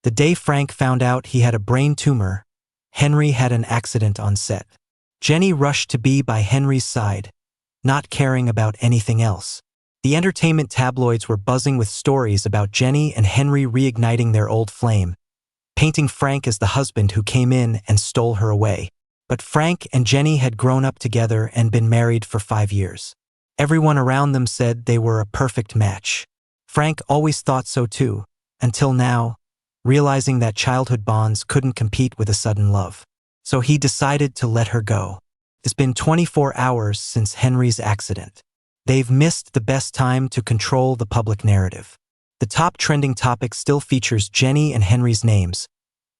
The day Frank found out he had a brain tumor, Henry had an accident on set. Jenny rushed to be by Henry's side, not caring about anything else. The entertainment tabloids were buzzing with stories about Jenny and Henry reigniting their old flame, painting Frank as the husband who came in and stole her away. But Frank and Jenny had grown up together and been married for 5 years. Everyone around them said they were a perfect match. Frank always thought so too, until now, realizing that childhood bonds couldn't compete with a sudden love. So he decided to let her go. It's been 24 hours since Henry's accident. They've missed the best time to control the public narrative. The top trending topic still features Jenny and Henry's names,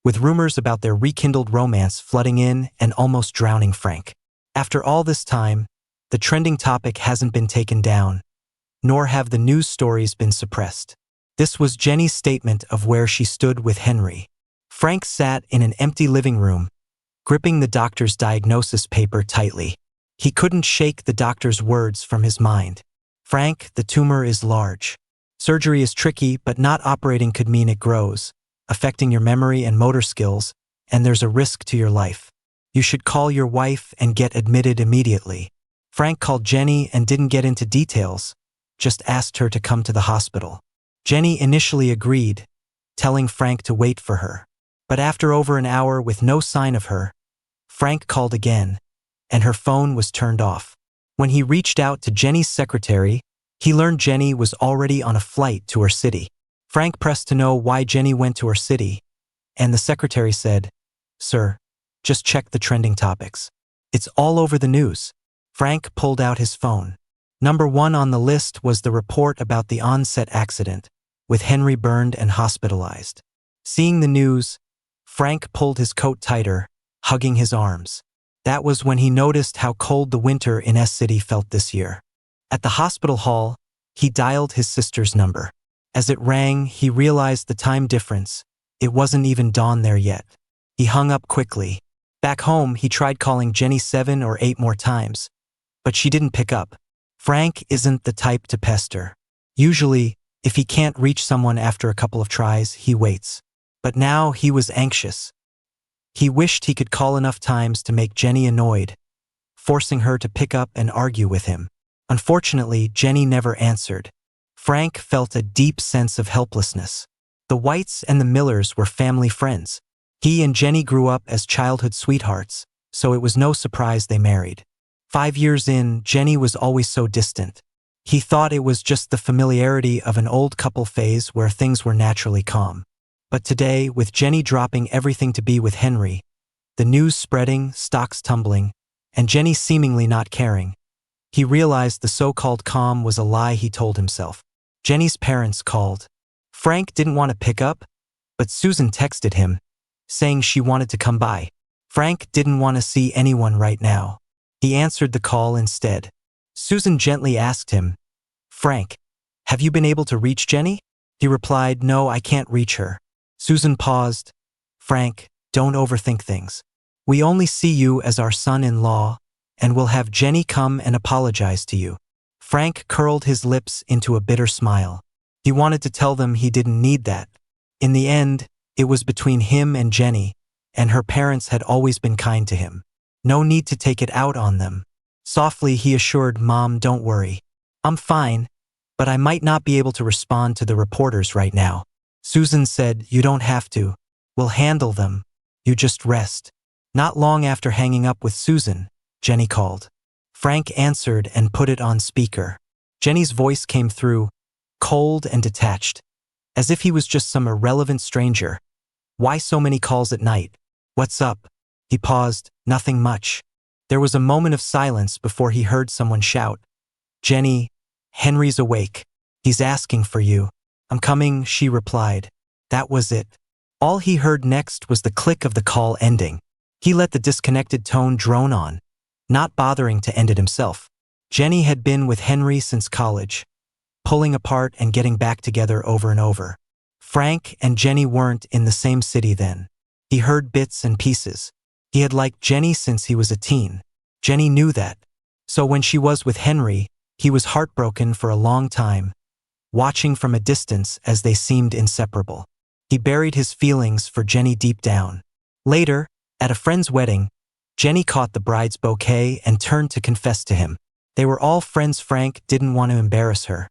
with rumors about their rekindled romance flooding in and almost drowning Frank. After all this time, the trending topic hasn't been taken down, nor have the news stories been suppressed. This was Jenny's statement of where she stood with Henry. Frank sat in an empty living room, gripping the doctor's diagnosis paper tightly. He couldn't shake the doctor's words from his mind. Frank, the tumor is large. Surgery is tricky, but not operating could mean it grows, affecting your memory and motor skills, and there's a risk to your life. You should call your wife and get admitted immediately. Frank called Jenny and didn't get into details, just asked her to come to the hospital. Jenny initially agreed, telling Frank to wait for her. But after over an hour with no sign of her, Frank called again, and her phone was turned off. When he reached out to Jenny's secretary, he learned Jenny was already on a flight to her city. Frank pressed to know why Jenny went to her city, and the secretary said, "Sir, just check the trending topics. It's all over the news." Frank pulled out his phone. Number 1 on the list was the report about the on-set accident, with Henry burned and hospitalized. Seeing the news, Frank pulled his coat tighter, hugging his arms. That was when he noticed how cold the winter in S-City felt this year. At the hospital hall, he dialed his sister's number. As it rang, he realized the time difference. It wasn't even dawn there yet. He hung up quickly. Back home, he tried calling Jenny 7 or 8 more times, but she didn't pick up. Frank isn't the type to pester. Usually, if he can't reach someone after a couple of tries, he waits. But now he was anxious. He wished he could call enough times to make Jenny annoyed, forcing her to pick up and argue with him. Unfortunately, Jenny never answered. Frank felt a deep sense of helplessness. The Whites and the Millers were family friends. He and Jenny grew up as childhood sweethearts, so it was no surprise they married. 5 years in, Jenny was always so distant. He thought it was just the familiarity of an old couple phase where things were naturally calm. But today, with Jenny dropping everything to be with Henry, the news spreading, stocks tumbling, and Jenny seemingly not caring, he realized the so-called calm was a lie he told himself. Jenny's parents called. Frank didn't want to pick up, but Susan texted him, saying she wanted to come by. Frank didn't want to see anyone right now. He answered the call instead. Susan gently asked him, "Frank, have you been able to reach Jenny?" He replied, "No, I can't reach her." Susan paused. "Frank, don't overthink things. We only see you as our son-in-law, and we'll have Jenny come and apologize to you." Frank curled his lips into a bitter smile. He wanted to tell them he didn't need that. In the end, it was between him and Jenny, and her parents had always been kind to him. No need to take it out on them. Softly, he assured Mom, "Don't worry. I'm fine, but I might not be able to respond to the reporters right now." Susan said, "You don't have to. We'll handle them. You just rest." Not long after hanging up with Susan, Jenny called. Frank answered and put it on speaker. Jenny's voice came through, cold and detached, as if he was just some irrelevant stranger. "Why so many calls at night? What's up?" He paused. "Nothing much." There was a moment of silence before he heard someone shout, "Jenny, Henry's awake. He's asking for you." "I'm coming," she replied. That was it. All he heard next was the click of the call ending. He let the disconnected tone drone on, not bothering to end it himself. Jenny had been with Henry since college, pulling apart and getting back together over and over. Frank and Jenny weren't in the same city then. He heard bits and pieces. He had liked Jenny since he was a teen. Jenny knew that. So when she was with Henry, he was heartbroken for a long time, watching from a distance as they seemed inseparable. He buried his feelings for Jenny deep down. Later, at a friend's wedding, Jenny caught the bride's bouquet and turned to confess to him. They were all friends. Frank didn't want to embarrass her,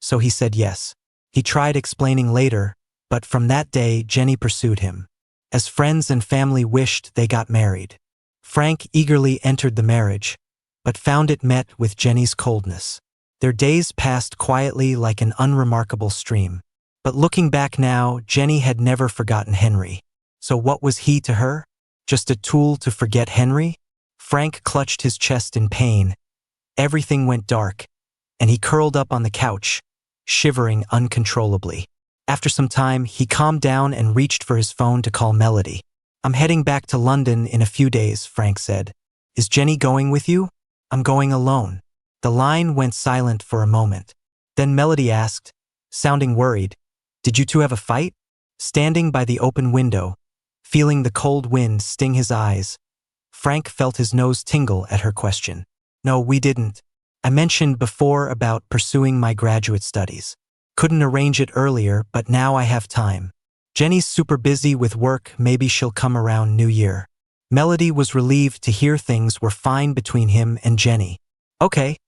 so he said yes. He tried explaining later, but from that day Jenny pursued him. As friends and family wished, they got married. Frank eagerly entered the marriage, but found it met with Jenny's coldness. Their days passed quietly like an unremarkable stream. But looking back now, Jenny had never forgotten Henry. So what was he to her? Just a tool to forget Henry? Frank clutched his chest in pain. Everything went dark, and he curled up on the couch, shivering uncontrollably. After some time, he calmed down and reached for his phone to call Melody. "I'm heading back to London in a few days," Frank said. "Is Jenny going with you?" "I'm going alone." The line went silent for a moment. Then Melody asked, sounding worried, "Did you two have a fight?" Standing by the open window, feeling the cold wind sting his eyes, Frank felt his nose tingle at her question. "No, we didn't. I mentioned before about pursuing my graduate studies. Couldn't arrange it earlier, but now I have time. Jenny's super busy with work, maybe she'll come around New Year." Melody was relieved to hear things were fine between him and Jenny. "Okay,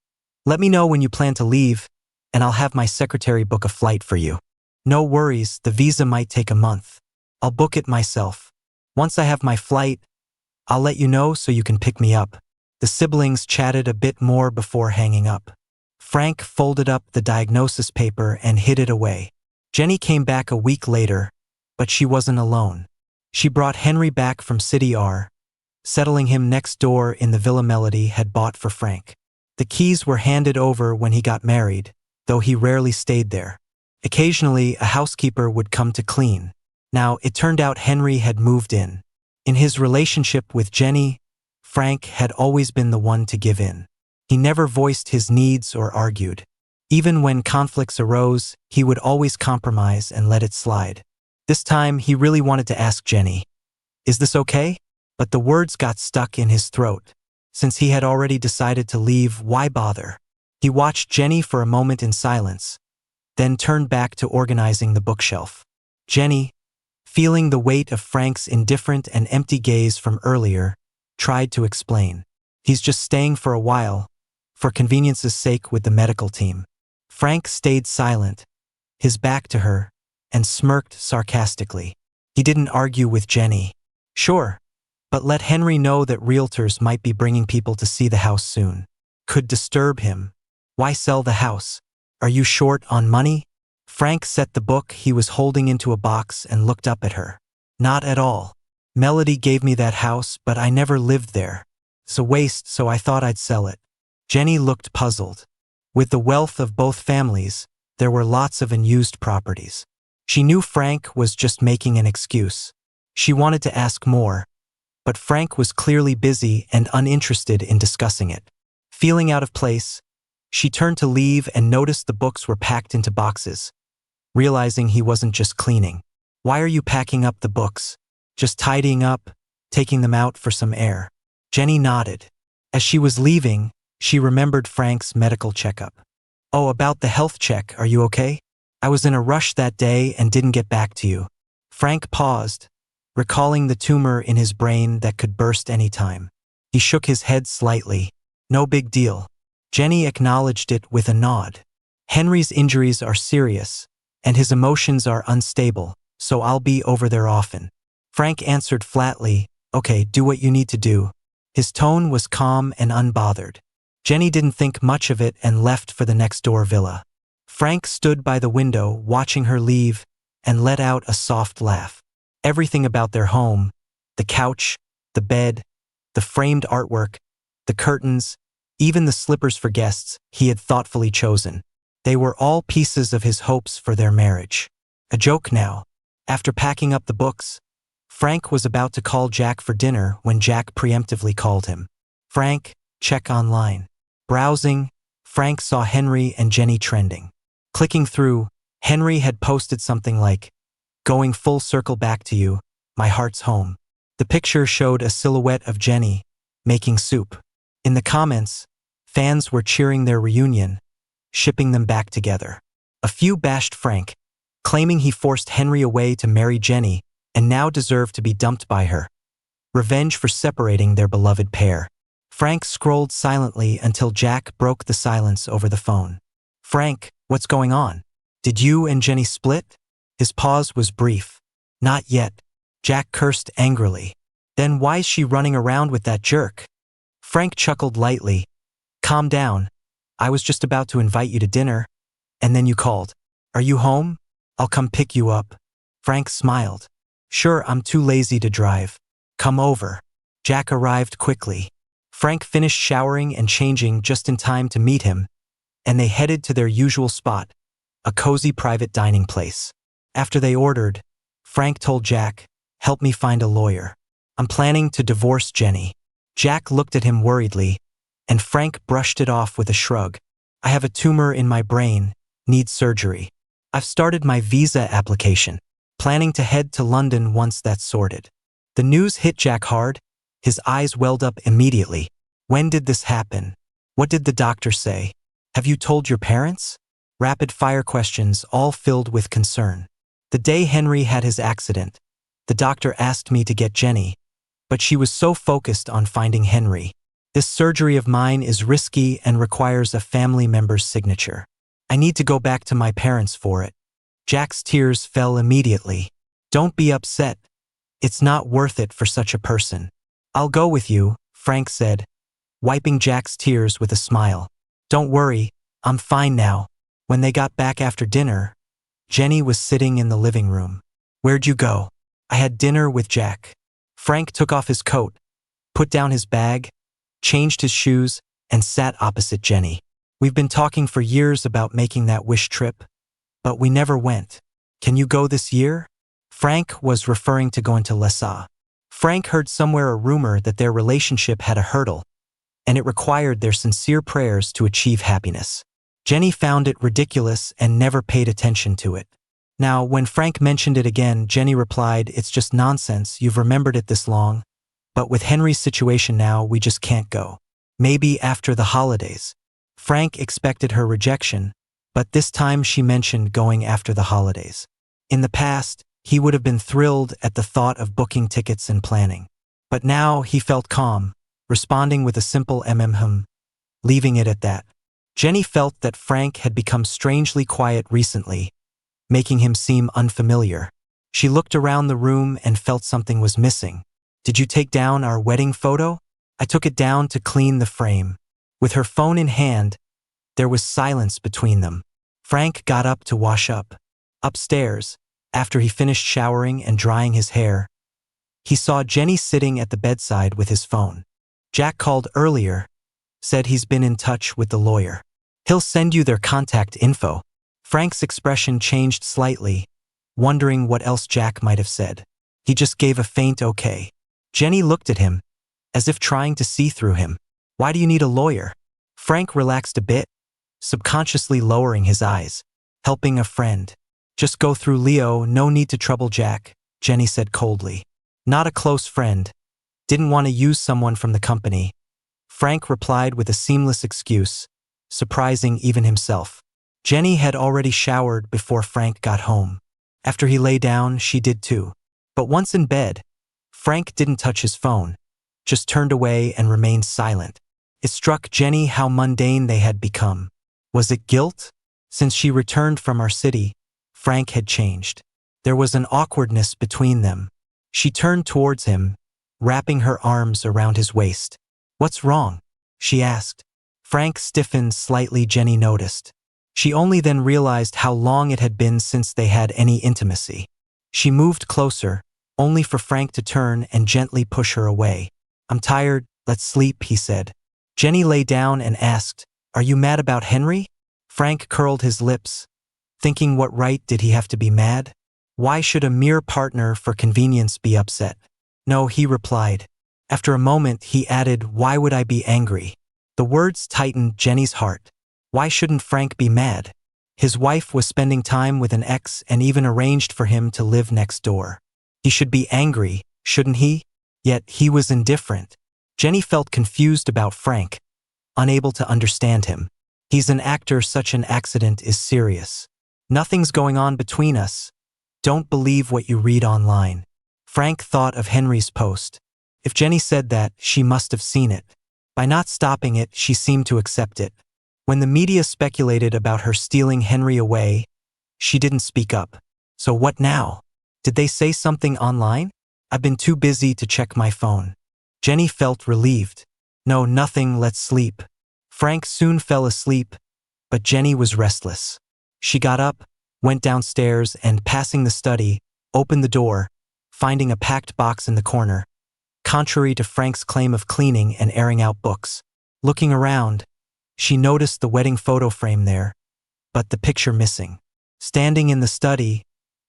let me know when you plan to leave, and I'll have my secretary book a flight for you." "No worries, the visa might take a month. I'll book it myself. Once I have my flight, I'll let you know so you can pick me up." The siblings chatted a bit more before hanging up. Frank folded up the diagnosis paper and hid it away. Jenny came back a week later, but she wasn't alone. She brought Henry back from City R, settling him next door in the villa Melody had bought for Frank. The keys were handed over when he got married, though he rarely stayed there. Occasionally, a housekeeper would come to clean. Now, it turned out Henry had moved in. In his relationship with Jenny, Frank had always been the one to give in. He never voiced his needs or argued. Even when conflicts arose, he would always compromise and let it slide. This time, he really wanted to ask Jenny, "Is this okay?" But the words got stuck in his throat. Since he had already decided to leave, why bother? He watched Jenny for a moment in silence, then turned back to organizing the bookshelf. Jenny, feeling the weight of Frank's indifferent and empty gaze from earlier, tried to explain. "He's just staying for a while, for convenience's sake with the medical team." Frank stayed silent, his back to her, and smirked sarcastically. He didn't argue with Jenny. Sure, but let Henry know that realtors might be bringing people to see the house soon. Could disturb him. Why sell the house? Are you short on money? Frank set the book he was holding into a box and looked up at her. Not at all. Melody gave me that house, but I never lived there. It's a waste, so I thought I'd sell it. Jenny looked puzzled. With the wealth of both families, there were lots of unused properties. She knew Frank was just making an excuse. She wanted to ask more, but Frank was clearly busy and uninterested in discussing it. Feeling out of place, she turned to leave and noticed the books were packed into boxes, realizing he wasn't just cleaning. "Why are you packing up the books?" "Just tidying up, taking them out for some air." Jenny nodded. As she was leaving, she remembered Frank's medical checkup. "Oh, about the health check, are you okay? I was in a rush that day and didn't get back to you." Frank paused, recalling the tumor in his brain that could burst any time. He shook his head slightly. "No big deal." Jenny acknowledged it with a nod. "Henry's injuries are serious, and his emotions are unstable, so I'll be over there often." Frank answered flatly, "Okay, do what you need to do." His tone was calm and unbothered. Jenny didn't think much of it and left for the next-door villa. Frank stood by the window, watching her leave, and let out a soft laugh. Everything about their home, the couch, the bed, the framed artwork, the curtains, even the slippers for guests, he had thoughtfully chosen. They were all pieces of his hopes for their marriage. A joke now. After packing up the books, Frank was about to call Jack for dinner when Jack preemptively called him. "Frank, check online." Browsing, Frank saw Henry and Jenny trending. Clicking through, Henry had posted something like, "Going full circle back to you, my heart's home." The picture showed a silhouette of Jenny, making soup. In the comments, fans were cheering their reunion, shipping them back together. A few bashed Frank, claiming he forced Henry away to marry Jenny and now deserved to be dumped by her. Revenge for separating their beloved pair. Frank scrolled silently until Jack broke the silence over the phone. "Frank, what's going on? Did you and Jenny split?" His pause was brief. "Not yet." Jack cursed angrily. "Then why's she running around with that jerk?" Frank chuckled lightly. "Calm down. I was just about to invite you to dinner, and then you called. Are you home? I'll come pick you up." Frank smiled. "Sure, I'm too lazy to drive. Come over." Jack arrived quickly. Frank finished showering and changing just in time to meet him, and they headed to their usual spot, a cozy private dining place. After they ordered, Frank told Jack, "Help me find a lawyer. I'm planning to divorce Jenny." Jack looked at him worriedly, and Frank brushed it off with a shrug. "I have a tumor in my brain, need surgery. I've started my visa application, planning to head to London once that's sorted." The news hit Jack hard. His eyes welled up immediately. "When did this happen? What did the doctor say? Have you told your parents?" Rapid-fire questions, all filled with concern. "The day Henry had his accident, the doctor asked me to get Jenny, but she was so focused on finding Henry. This surgery of mine is risky and requires a family member's signature. I need to go back to my parents for it." Jack's tears fell immediately. "Don't be upset. It's not worth it for such a person." "I'll go with you," Frank said, wiping Jack's tears with a smile. "Don't worry, I'm fine now." When they got back after dinner, Jenny was sitting in the living room. "Where'd you go?" "I had dinner with Jack." Frank took off his coat, put down his bag, changed his shoes, and sat opposite Jenny. "We've been talking for years about making that wish trip, but we never went. Can you go this year?" Frank was referring to going to Les. Frank heard somewhere a rumor that their relationship had a hurdle, and it required their sincere prayers to achieve happiness. Jenny found it ridiculous and never paid attention to it. Now, when Frank mentioned it again, Jenny replied, "It's just nonsense, you've remembered it this long, but with Henry's situation now, we just can't go. Maybe after the holidays." Frank expected her rejection, but this time she mentioned going after the holidays. In the past, he would have been thrilled at the thought of booking tickets and planning. But now he felt calm, responding with a simple leaving it at that. Jenny felt that Frank had become strangely quiet recently, making him seem unfamiliar. She looked around the room and felt something was missing. "Did you take down our wedding photo?" "I took it down to clean the frame." With her phone in hand, there was silence between them. Frank got up to wash up. Upstairs, after he finished showering and drying his hair, he saw Jenny sitting at the bedside with his phone. "Jack called earlier, said he's been in touch with the lawyer. He'll send you their contact info." Frank's expression changed slightly, wondering what else Jack might have said. He just gave a faint okay. Jenny looked at him, as if trying to see through him. "Why do you need a lawyer?" Frank relaxed a bit, subconsciously lowering his eyes. "Helping a friend. Just go through Leo, no need to trouble Jack," Jenny said coldly. "Not a close friend. Didn't want to use someone from the company." Frank replied with a seamless excuse, surprising even himself. Jenny had already showered before Frank got home. After he lay down, she did too. But once in bed, Frank didn't touch his phone, just turned away and remained silent. It struck Jenny how mundane they had become. Was it guilt? Since she returned from our city, Frank had changed. There was an awkwardness between them. She turned towards him, wrapping her arms around his waist. "What's wrong?" she asked. Frank stiffened slightly. Jenny noticed. She only then realized how long it had been since they had any intimacy. She moved closer, only for Frank to turn and gently push her away. "I'm tired, let's sleep," he said. Jenny lay down and asked, "Are you mad about Henry?" Frank curled his lips, thinking what right did he have to be mad? Why should a mere partner for convenience be upset? "No," he replied. After a moment, he added, "Why would I be angry?" The words tightened Jenny's heart. Why shouldn't Frank be mad? His wife was spending time with an ex and even arranged for him to live next door. He should be angry, shouldn't he? Yet he was indifferent. Jenny felt confused about Frank, unable to understand him. He's an actor, such an accident is serious. Nothing's going on between us. Don't believe what you read online. Frank thought of Henry's post. If Jenny said that, she must have seen it. By not stopping it, she seemed to accept it. When the media speculated about her stealing Henry away, she didn't speak up. So what now? Did they say something online? I've been too busy to check my phone. Jenny felt relieved. No, nothing, let's sleep. Frank soon fell asleep, but Jenny was restless. She got up, went downstairs, and passing the study, opened the door, finding a packed box in the corner. Contrary to Frank's claim of cleaning and airing out books. Looking around, she noticed the wedding photo frame there, but the picture missing. Standing in the study,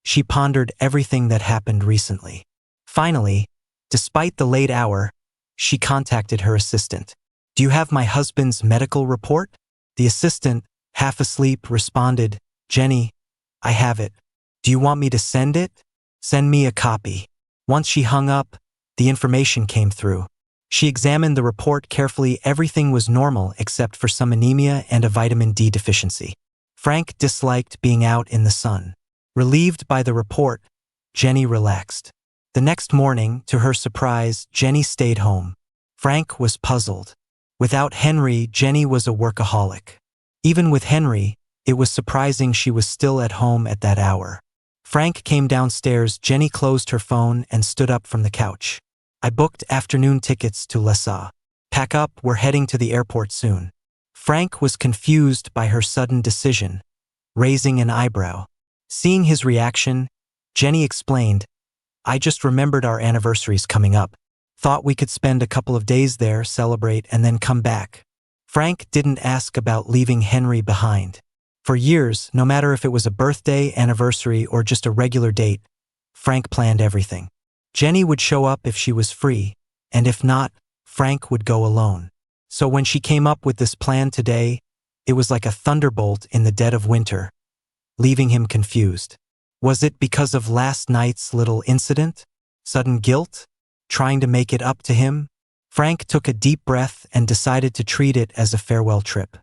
she pondered everything that happened recently. Finally, despite the late hour, she contacted her assistant. Do you have my husband's medical report? The assistant, half asleep, responded, Jenny, I have it. Do you want me to send it? Send me a copy. Once she hung up, the information came through. She examined the report carefully. Everything was normal except for some anemia and a vitamin D deficiency. Frank disliked being out in the sun. Relieved by the report, Jenny relaxed. The next morning, to her surprise, Jenny stayed home. Frank was puzzled. Without Henry, Jenny was a workaholic. Even with Henry, it was surprising she was still at home at that hour. Frank came downstairs. Jenny closed her phone and stood up from the couch. I booked afternoon tickets to Lessa. Pack up, we're heading to the airport soon. Frank was confused by her sudden decision, raising an eyebrow. Seeing his reaction, Jenny explained, I just remembered our anniversary's coming up. Thought we could spend a couple of days there, celebrate, and then come back. Frank didn't ask about leaving Henry behind. For years, no matter if it was a birthday, anniversary, or just a regular date, Frank planned everything. Jenny would show up if she was free, and if not, Frank would go alone. So when she came up with this plan today, it was like a thunderbolt in the dead of winter, leaving him confused. Was it because of last night's little incident? Sudden guilt? Trying to make it up to him? Frank took a deep breath and decided to treat it as a farewell trip.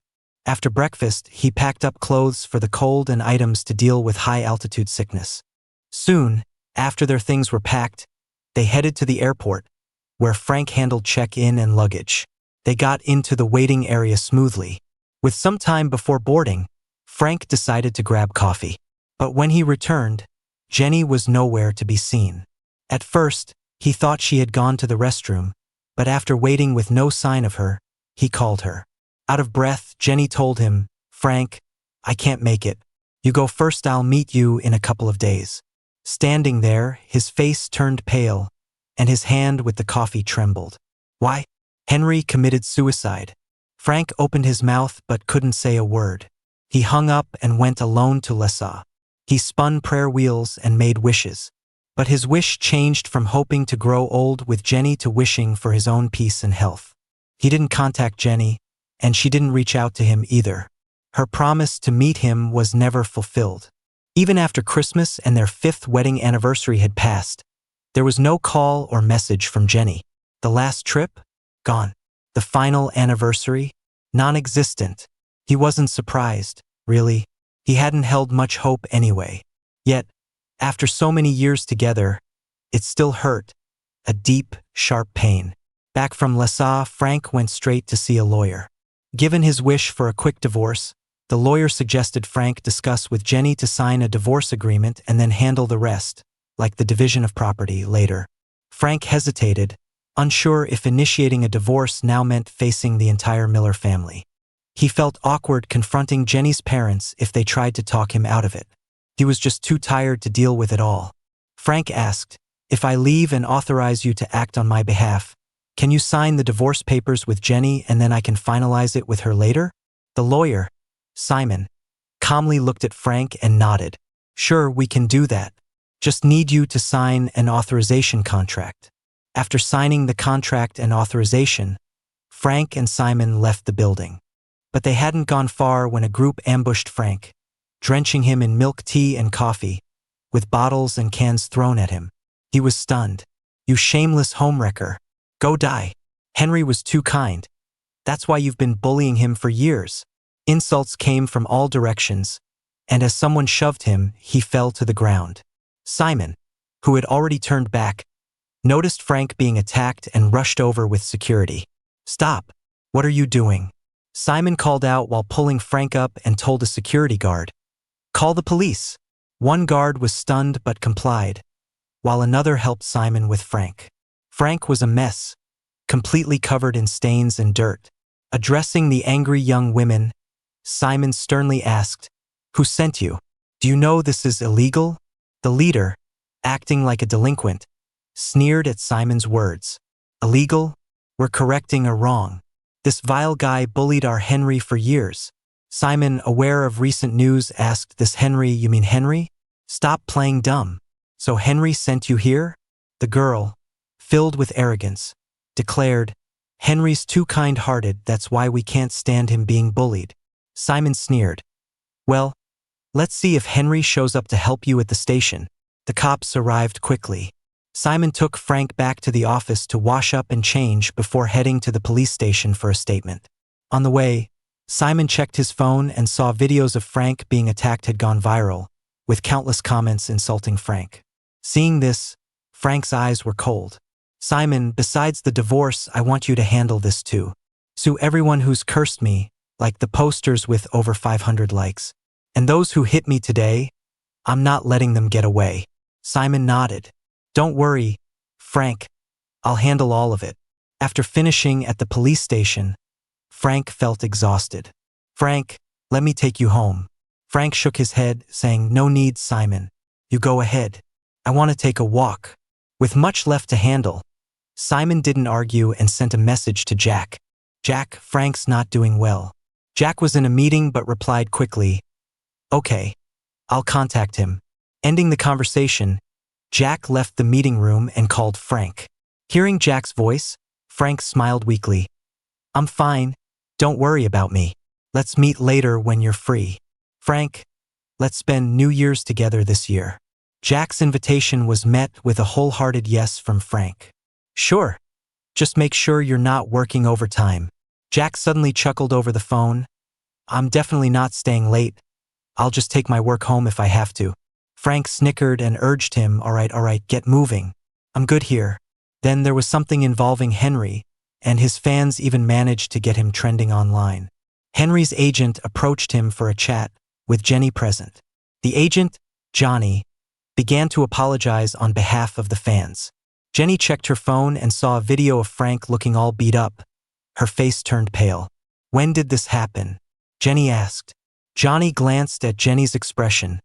After breakfast, he packed up clothes for the cold and items to deal with high-altitude sickness. Soon, after their things were packed, they headed to the airport, where Frank handled check-in and luggage. They got into the waiting area smoothly. With some time before boarding, Frank decided to grab coffee. But when he returned, Jenny was nowhere to be seen. At first, he thought she had gone to the restroom, but after waiting with no sign of her, he called her. Out of breath, Jenny told him, Frank, I can't make it. You go first, I'll meet you in a couple of days. Standing there, his face turned pale, and his hand with the coffee trembled. Why? Henry committed suicide. Frank opened his mouth but couldn't say a word. He hung up and went alone to Lessa. He spun prayer wheels and made wishes. But his wish changed from hoping to grow old with Jenny to wishing for his own peace and health. He didn't contact Jenny, and she didn't reach out to him either. Her promise to meet him was never fulfilled. Even after Christmas and their 5th wedding anniversary had passed, there was no call or message from Jenny. The last trip? Gone. The final anniversary? Non-existent. He wasn't surprised, really. He hadn't held much hope anyway. Yet, after so many years together, it still hurt. A deep, sharp pain. Back from Lessa, Frank went straight to see a lawyer. Given his wish for a quick divorce, the lawyer suggested Frank discuss with Jenny to sign a divorce agreement and then handle the rest, like the division of property, later. Frank hesitated, unsure if initiating a divorce now meant facing the entire Miller family. He felt awkward confronting Jenny's parents if they tried to talk him out of it. He was just too tired to deal with it all. Frank asked, if I leave and authorize you to act on my behalf, can you sign the divorce papers with Jenny and then I can finalize it with her later? The lawyer, Simon, calmly looked at Frank and nodded. Sure, we can do that. Just need you to sign an authorization contract. After signing the contract and authorization, Frank and Simon left the building. But they hadn't gone far when a group ambushed Frank, drenching him in milk tea and coffee, with bottles and cans thrown at him. He was stunned. You shameless homewrecker. Go die. Henry was too kind. That's why you've been bullying him for years. Insults came from all directions, and as someone shoved him, he fell to the ground. Simon, who had already turned back, noticed Frank being attacked and rushed over with security. "Stop! What are you doing?" Simon called out while pulling Frank up and told a security guard, "Call the police." One guard was stunned but complied, while another helped Simon with Frank. Frank was a mess, completely covered in stains and dirt. Addressing the angry young women, Simon sternly asked, "Who sent you? Do you know this is illegal?" The leader, acting like a delinquent, sneered at Simon's words. "Illegal? We're correcting a wrong. This vile guy bullied our Henry for years." Simon, aware of recent news, asked, "This Henry, you mean Henry? Stop playing dumb. So Henry sent you here?" The girl, filled with arrogance, declared, "Henry's too kind-hearted, that's why we can't stand him being bullied." Simon sneered, "Well, let's see if Henry shows up to help you at the station." The cops arrived quickly. Simon took Frank back to the office to wash up and change before heading to the police station for a statement. On the way, Simon checked his phone and saw videos of Frank being attacked had gone viral, with countless comments insulting Frank. Seeing this, Frank's eyes were cold. "Simon, besides the divorce, I want you to handle this too. Sue everyone who's cursed me, like the posters with over 500 likes. And those who hit me today, I'm not letting them get away." Simon nodded. "Don't worry, Frank. I'll handle all of it." After finishing at the police station, Frank felt exhausted. "Frank, let me take you home." Frank shook his head, saying, "No need, Simon. You go ahead. I want to take a walk." With much left to handle, Simon didn't argue and sent a message to Jack. "Jack, Frank's not doing well." Jack was in a meeting but replied quickly, "Okay, I'll contact him." Ending the conversation, Jack left the meeting room and called Frank. Hearing Jack's voice, Frank smiled weakly. "I'm fine. Don't worry about me. Let's meet later when you're free. Frank, let's spend New Year's together this year." Jack's invitation was met with a wholehearted yes from Frank. "Sure. Just make sure you're not working overtime." Jack suddenly chuckled over the phone. "I'm definitely not staying late. I'll just take my work home if I have to." Frank snickered and urged him, all right, get moving. "I'm good here." Then there was something involving Henry, and his fans even managed to get him trending online. Henry's agent approached him for a chat, with Jenny present. The agent, Johnny, began to apologize on behalf of the fans. Jenny checked her phone and saw a video of Frank looking all beat up. Her face turned pale. "When did this happen?" Jenny asked. Johnny glanced at Jenny's expression,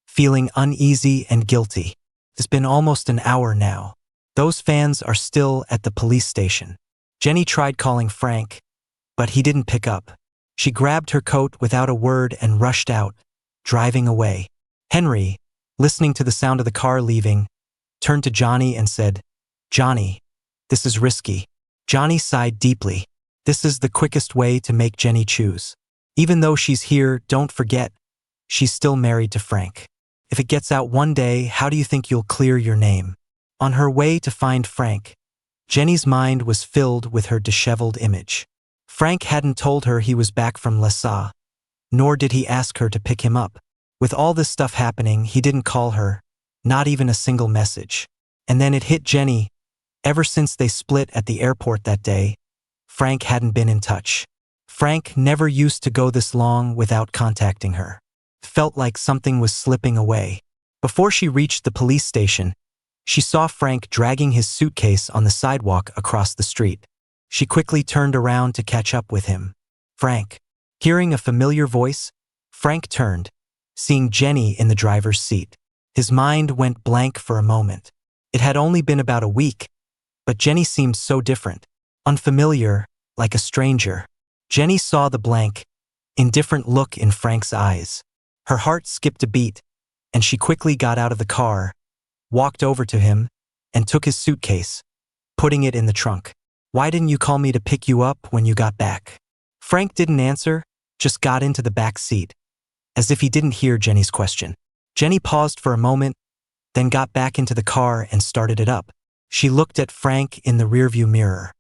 feeling uneasy and guilty. "It's been almost an hour now. Those fans are still at the police station." Jenny tried calling Frank, but he didn't pick up. She grabbed her coat without a word and rushed out, driving away. Henry, listening to the sound of the car leaving, turned to Johnny and said, "Johnny, this is risky." Johnny sighed deeply. This is the quickest way to make Jenny choose. Even though she's here, don't forget, she's still married to Frank. If it gets out one day, how do you think you'll clear your name? On her way to find Frank, Jenny's mind was filled with her disheveled image. Frank hadn't told her he was back from Lhasa, nor did he ask her to pick him up. With all this stuff happening, he didn't call her, not even a single message. And then it hit Jenny. Ever since they split at the airport that day, Frank hadn't been in touch. Frank never used to go this long without contacting her. Felt like something was slipping away. Before she reached the police station, she saw Frank dragging his suitcase on the sidewalk across the street. She quickly turned around to catch up with him. "Frank." Hearing a familiar voice, Frank turned, seeing Jenny in the driver's seat. His mind went blank for a moment. It had only been about a week, but Jenny seemed so different, unfamiliar, like a stranger. Jenny saw the blank, indifferent look in Frank's eyes. Her heart skipped a beat, and she quickly got out of the car, walked over to him, and took his suitcase, putting it in the trunk. "Why didn't you call me to pick you up when you got back?" Frank didn't answer, just got into the back seat, as if he didn't hear Jenny's question. Jenny paused for a moment, then got back into the car and started it up. She looked at Frank in the rearview mirror.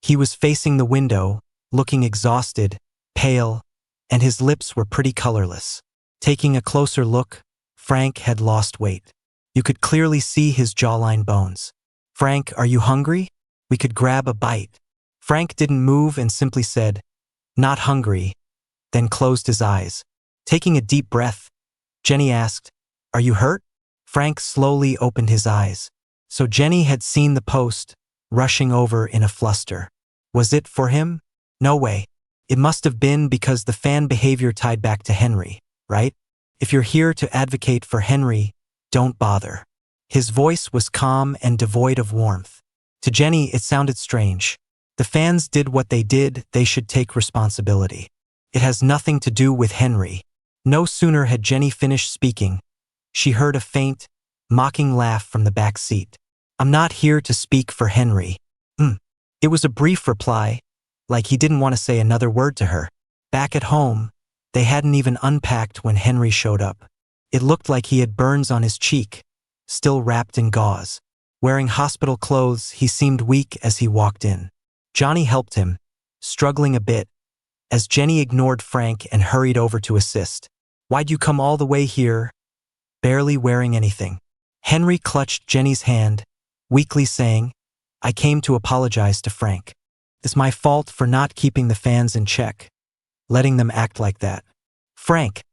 He was facing the window, looking exhausted, pale, and his lips were pretty colorless. Taking a closer look, Frank had lost weight. You could clearly see his jawline bones. "Frank, are you hungry? We could grab a bite." Frank didn't move and simply said, "Not hungry," then closed his eyes. Taking a deep breath, Jenny asked, "Are you hurt?" Frank slowly opened his eyes. So Jenny had seen the post, rushing over in a fluster. Was it for him? No way. It must have been because the fan behavior tied back to Henry, right? If you're here to advocate for Henry, don't bother. His voice was calm and devoid of warmth. To Jenny, it sounded strange. The fans did what they did, they should take responsibility. It has nothing to do with Henry. No sooner had Jenny finished speaking, she heard a faint, mocking laugh from the back seat. "I'm not here to speak for Henry." It was a brief reply, like he didn't want to say another word to her. Back at home, they hadn't even unpacked when Henry showed up. It looked like he had burns on his cheek, still wrapped in gauze. Wearing hospital clothes, he seemed weak as he walked in. Johnny helped him, struggling a bit, as Jenny ignored Frank and hurried over to assist. "Why'd you come all the way here, barely wearing anything?" Henry clutched Jenny's hand, weakly saying, "I came to apologize to Frank. It's my fault for not keeping the fans in check, letting them act like that. Frank,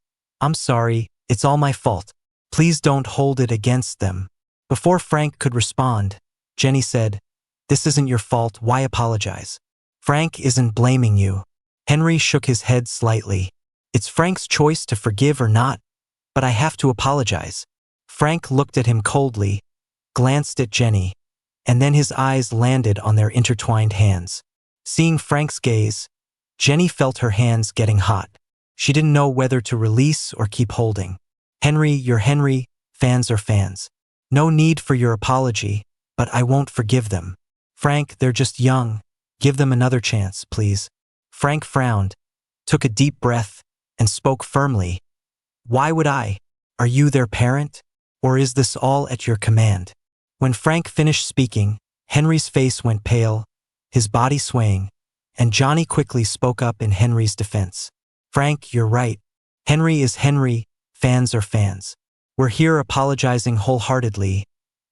I'm sorry, it's all my fault. Please don't hold it against them." Before Frank could respond, Jenny said, "This isn't your fault, why apologize? Frank isn't blaming you." Henry shook his head slightly. "It's Frank's choice to forgive or not, but I have to apologize." Frank looked at him coldly, glanced at Jenny, and then his eyes landed on their intertwined hands. Seeing Frank's gaze, Jenny felt her hands getting hot. She didn't know whether to release or keep holding. "Henry, you're Henry, fans are fans. No need for your apology, but I won't forgive them. Frank, they're just young. Give them another chance, please." Frank frowned, took a deep breath, and spoke firmly. "Why would I? Are you their parent? Or is this all at your command?" When Frank finished speaking, Henry's face went pale, his body swaying, and Johnny quickly spoke up in Henry's defense. "Frank, you're right. Henry is Henry, fans are fans. We're here apologizing wholeheartedly.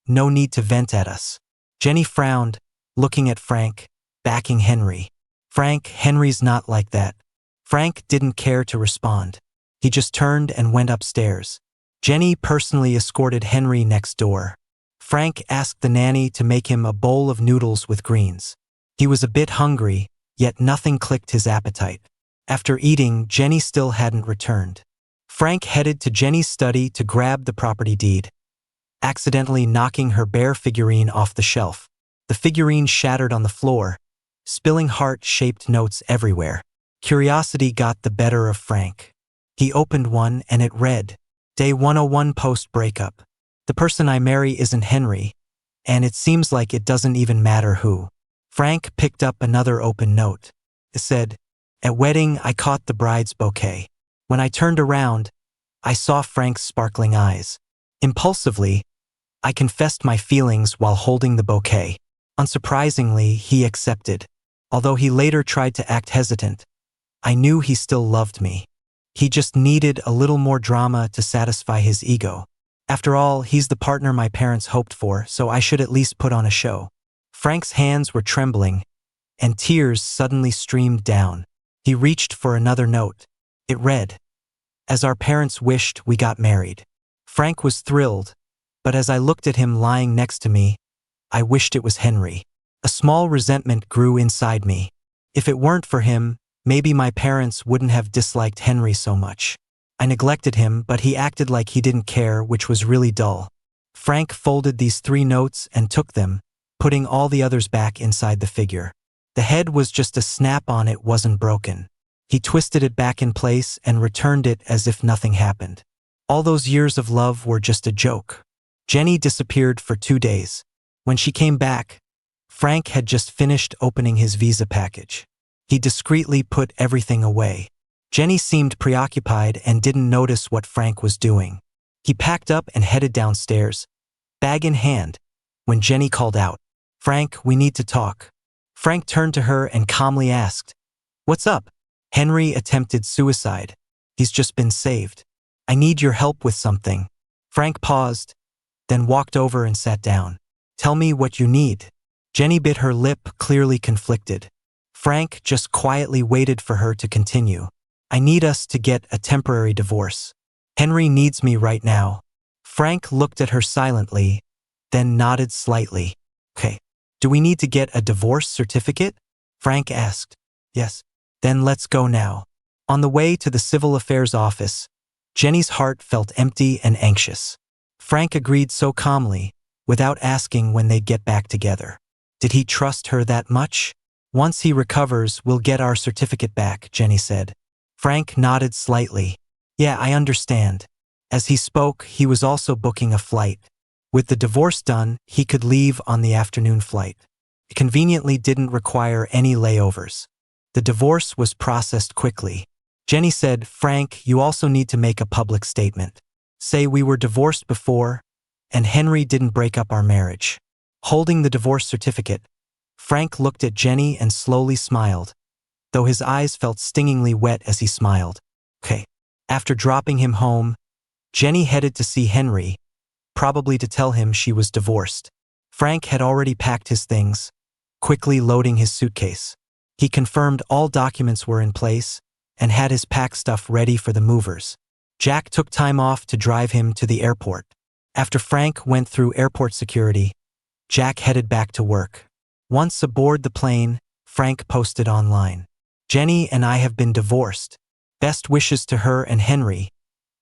No need to vent at us." Jenny frowned, looking at Frank, backing Henry. "Frank, Henry's not like that." Frank didn't care to respond. He just turned and went upstairs. Jenny personally escorted Henry next door. Frank asked the nanny to make him a bowl of noodles with greens. He was a bit hungry, yet nothing clicked his appetite. After eating, Jenny still hadn't returned. Frank headed to Jenny's study to grab the property deed, accidentally knocking her bear figurine off the shelf. The figurine shattered on the floor, spilling heart-shaped notes everywhere. Curiosity got the better of Frank. He opened one and it read, "Day 101 post-breakup. The person I marry isn't Henry, and it seems like it doesn't even matter who." Frank picked up another open note. It said, "At wedding, I caught the bride's bouquet. When I turned around, I saw Frank's sparkling eyes. Impulsively, I confessed my feelings while holding the bouquet. Unsurprisingly, he accepted. Although he later tried to act hesitant, I knew he still loved me. He just needed a little more drama to satisfy his ego. After all, he's the partner my parents hoped for, so I should at least put on a show." Frank's hands were trembling, and tears suddenly streamed down. He reached for another note. It read, "As our parents wished, we got married." Frank was thrilled, but as I looked at him lying next to me, I wished it was Henry. A small resentment grew inside me. If it weren't for him, maybe my parents wouldn't have disliked Henry so much. I neglected him, but he acted like he didn't care, which was really dull. Frank folded these 3 notes and took them, putting all the others back inside the figure. The head was just a snap-on, it wasn't broken. He twisted it back in place and returned it as if nothing happened. All those years of love were just a joke. Jenny disappeared for 2 days. When she came back, Frank had just finished opening his visa package. He discreetly put everything away. Jenny seemed preoccupied and didn't notice what Frank was doing. He packed up and headed downstairs, bag in hand, when Jenny called out, "Frank, we need to talk." Frank turned to her and calmly asked, "What's up?" "Henry attempted suicide. He's just been saved." I need your help with something. Frank paused, then walked over and sat down. Tell me what you need. Jenny bit her lip, clearly conflicted. Frank just quietly waited for her to continue. I need us to get a temporary divorce. Henry needs me right now. Frank looked at her silently, then nodded slightly. Okay. Do we need to get a divorce certificate? Frank asked. Yes. Then let's go now. On the way to the civil affairs office, Jenny's heart felt empty and anxious. Frank agreed so calmly, without asking when they'd get back together. Did he trust her that much? Once he recovers, we'll get our certificate back, Jenny said. Frank nodded slightly. Yeah, I understand. As he spoke, he was also booking a flight. With the divorce done, he could leave on the afternoon flight. It conveniently didn't require any layovers. The divorce was processed quickly. Jenny said, Frank, you also need to make a public statement. Say we were divorced before, and Henry didn't break up our marriage. Holding the divorce certificate, Frank looked at Jenny and slowly smiled, though his eyes felt stingingly wet as he smiled. Okay. After dropping him home, Jenny headed to see Henry, probably to tell him she was divorced. Frank had already packed his things, quickly loading his suitcase. He confirmed all documents were in place and had his pack stuff ready for the movers. Jack took time off to drive him to the airport. After Frank went through airport security, Jack headed back to work. Once aboard the plane, Frank posted online. Jenny and I have been divorced. Best wishes to her and Henry,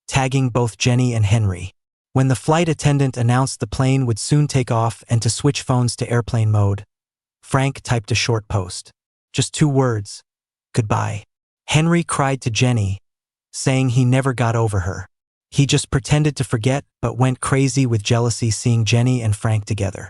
tagging both Jenny and Henry. When the flight attendant announced the plane would soon take off and to switch phones to airplane mode, Frank typed a short post. Just 2 words. Goodbye. Henry cried to Jenny, saying he never got over her. He just pretended to forget but went crazy with jealousy seeing Jenny and Frank together.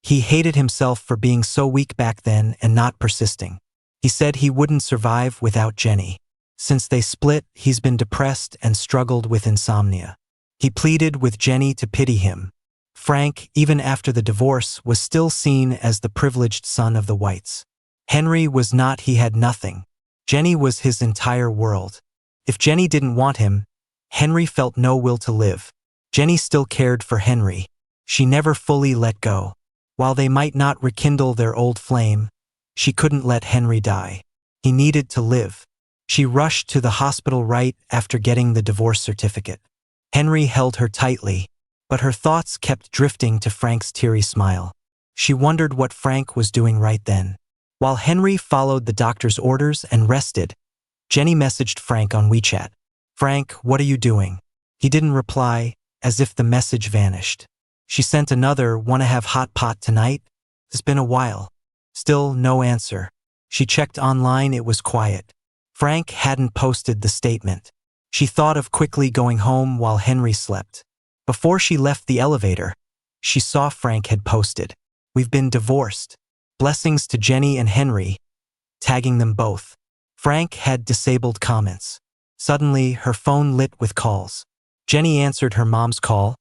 He hated himself for being so weak back then and not persisting. He said he wouldn't survive without Jenny. Since they split, he's been depressed and struggled with insomnia. He pleaded with Jenny to pity him. Frank, even after the divorce, was still seen as the privileged son of the whites. Henry was not. He had nothing. Jenny was his entire world. If Jenny didn't want him, Henry felt no will to live. Jenny still cared for Henry. She never fully let go. While they might not rekindle their old flame, she couldn't let Henry die. He needed to live. She rushed to the hospital right after getting the divorce certificate. Henry held her tightly, but her thoughts kept drifting to Frank's teary smile. She wondered what Frank was doing right then. While Henry followed the doctor's orders and rested, Jenny messaged Frank on WeChat. Frank, what are you doing? He didn't reply, as if the message vanished. She sent another, wanna have hot pot tonight? It's been a while. Still no answer. She checked online, it was quiet. Frank hadn't posted the statement. She thought of quickly going home while Henry slept. Before she left the elevator, she saw Frank had posted, We've been divorced. Blessings to Jenny and Henry, tagging them both. Frank had disabled comments. Suddenly, her phone lit with calls. Jenny answered her mom's call,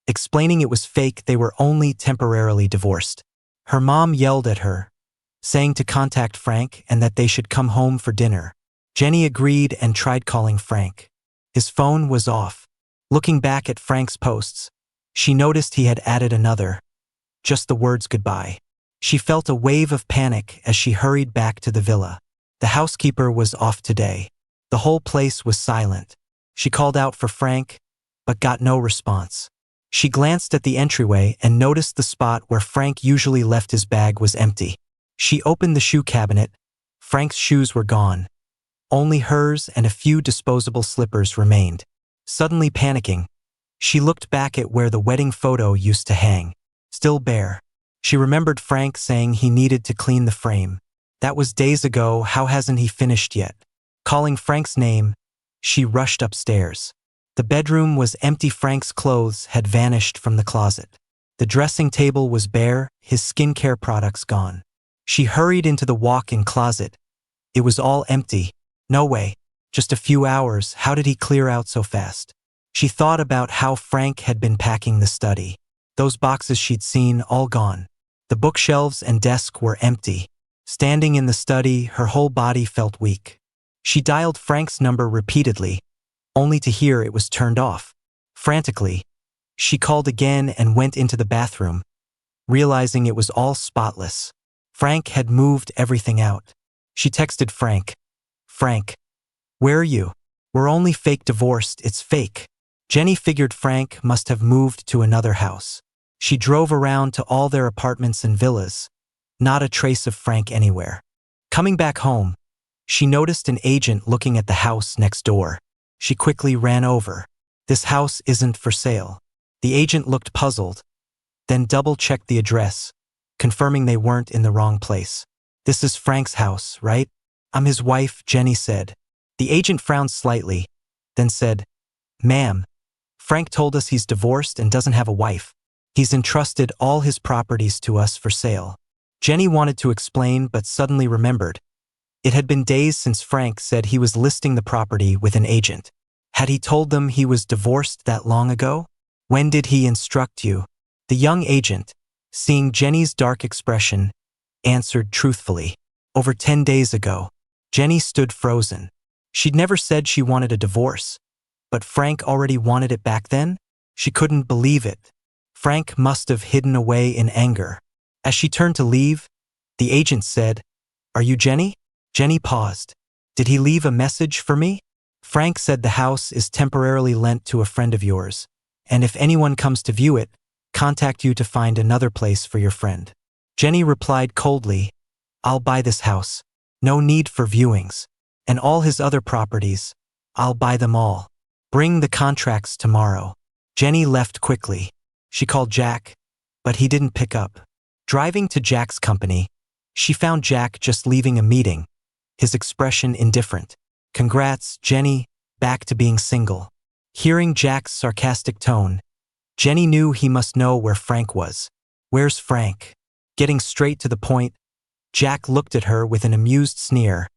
explaining it was fake, they were only temporarily divorced. Her mom yelled at her, saying to contact Frank and that they should come home for dinner. Jenny agreed and tried calling Frank. His phone was off. Looking back at Frank's posts, she noticed he had added another, just the words goodbye. She felt a wave of panic as she hurried back to the villa. The housekeeper was off today. The whole place was silent. She called out for Frank, but got no response. She glanced at the entryway and noticed the spot where Frank usually left his bag was empty. She opened the shoe cabinet. Frank's shoes were gone. Only hers and a few disposable slippers remained. Suddenly panicking, she looked back at where the wedding photo used to hang, still bare. She remembered Frank saying he needed to clean the frame. That was days ago, how hasn't he finished yet? Calling Frank's name, she rushed upstairs. The bedroom was empty. Frank's clothes had vanished from the closet. The dressing table was bare, his skincare products gone. She hurried into the walk-in closet. It was all empty. No way. Just a few hours, how did he clear out so fast? She thought about how Frank had been packing the study. Those boxes she'd seen, all gone. The bookshelves and desk were empty. Standing in the study, her whole body felt weak. She dialed Frank's number repeatedly, only to hear it was turned off. Frantically, she called again and went into the bathroom, realizing it was all spotless. Frank had moved everything out. She texted Frank, "Frank, where are you? We're only fake divorced, it's fake." Jenny figured Frank must have moved to another house. She drove around to all their apartments and villas. Not a trace of Frank anywhere. Coming back home, she noticed an agent looking at the house next door. She quickly ran over. "This house isn't for sale." The agent looked puzzled, then double-checked the address, confirming they weren't in the wrong place. "This is Frank's house, right?" "I'm his wife," Jenny said. The agent frowned slightly, then said, "Ma'am, Frank told us he's divorced and doesn't have a wife. He's entrusted all his properties to us for sale." Jenny wanted to explain but suddenly remembered. It had been days since Frank said he was listing the property with an agent. Had he told them he was divorced that long ago? "When did he instruct you?" The young agent, seeing Jenny's dark expression, answered truthfully, "Over 10 days ago." Jenny stood frozen. She'd never said she wanted a divorce, but Frank already wanted it back then? She couldn't believe it. Frank must have hidden away in anger. As she turned to leave, the agent said, "Are you Jenny?" Jenny paused. "Did he leave a message for me?" "Frank said the house is temporarily lent to a friend of yours, and if anyone comes to view it, contact you to find another place for your friend." Jenny replied coldly, "I'll buy this house. No need for viewings. And all his other properties, I'll buy them all. Bring the contracts tomorrow." Jenny left quickly. She called Jack, but he didn't pick up. Driving to Jack's company, she found Jack just leaving a meeting, his expression indifferent. "Congrats, Jenny, back to being single." Hearing Jack's sarcastic tone, Jenny knew he must know where Frank was. "Where's Frank?" Getting straight to the point, Jack looked at her with an amused sneer.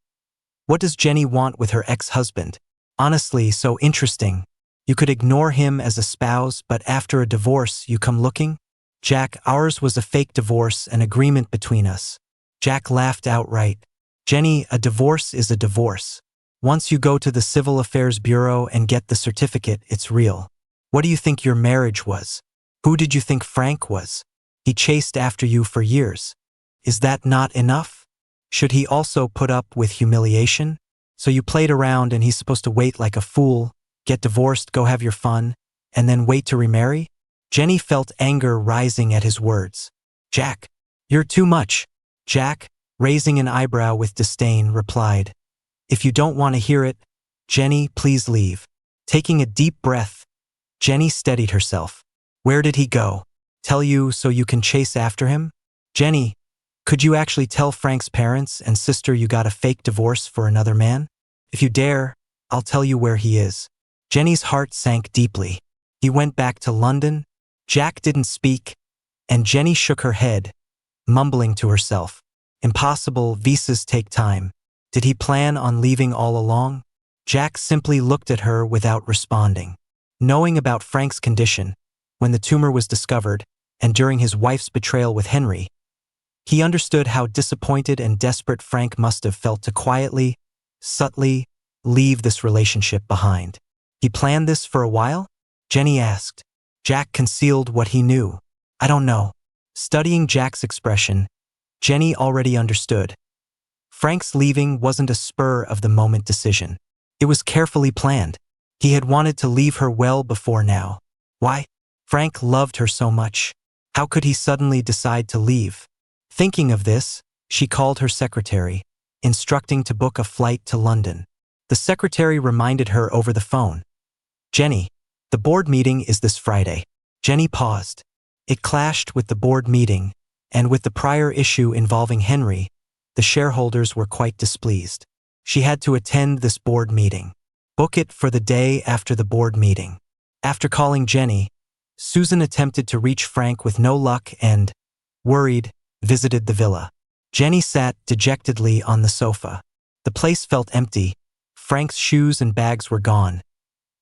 "What does Jenny want with her ex-husband? Honestly, so interesting. You could ignore him as a spouse, but after a divorce, you come looking?" "Jack, ours was a fake divorce, an agreement between us." Jack laughed outright. "Jenny, a divorce is a divorce. Once you go to the Civil Affairs Bureau and get the certificate, it's real. What do you think your marriage was? Who did you think Frank was? He chased after you for years. Is that not enough? Should he also put up with humiliation? So you played around and he's supposed to wait like a fool, get divorced, go have your fun, and then wait to remarry?" Jenny felt anger rising at his words. "Jack, you're too much." Jack, raising an eyebrow with disdain, replied, "If you don't want to hear it, Jenny, please leave." Taking a deep breath, Jenny steadied herself. "Where did he go? Tell you so you can chase after him?" "Jenny, could you actually tell Frank's parents and sister you got a fake divorce for another man? If you dare, I'll tell you where he is." Jenny's heart sank deeply. "He went back to London?" Jack didn't speak, and Jenny shook her head, mumbling to herself, "Impossible, visas take time. Did he plan on leaving all along?" Jack simply looked at her without responding. Knowing about Frank's condition, when the tumor was discovered, and during his wife's betrayal with Henry, he understood how disappointed and desperate Frank must have felt to quietly, subtly, leave this relationship behind. "He planned this for a while?" Jenny asked. Jack concealed what he knew. "I don't know." Studying Jack's expression, Jenny already understood. Frank's leaving wasn't a spur-of-the-moment decision. It was carefully planned. He had wanted to leave her well before now. Why? Frank loved her so much. How could he suddenly decide to leave? Thinking of this, she called her secretary, instructing to book a flight to London. The secretary reminded her over the phone. "Jenny, the board meeting is this Friday." Jenny paused. It clashed with the board meeting, and with the prior issue involving Henry, the shareholders were quite displeased. She had to attend this board meeting. Book it for the day after the board meeting. After calling Jenny, Susan attempted to reach Frank with no luck and, worried, visited the villa. Jenny sat dejectedly on the sofa. The place felt empty. Frank's shoes and bags were gone,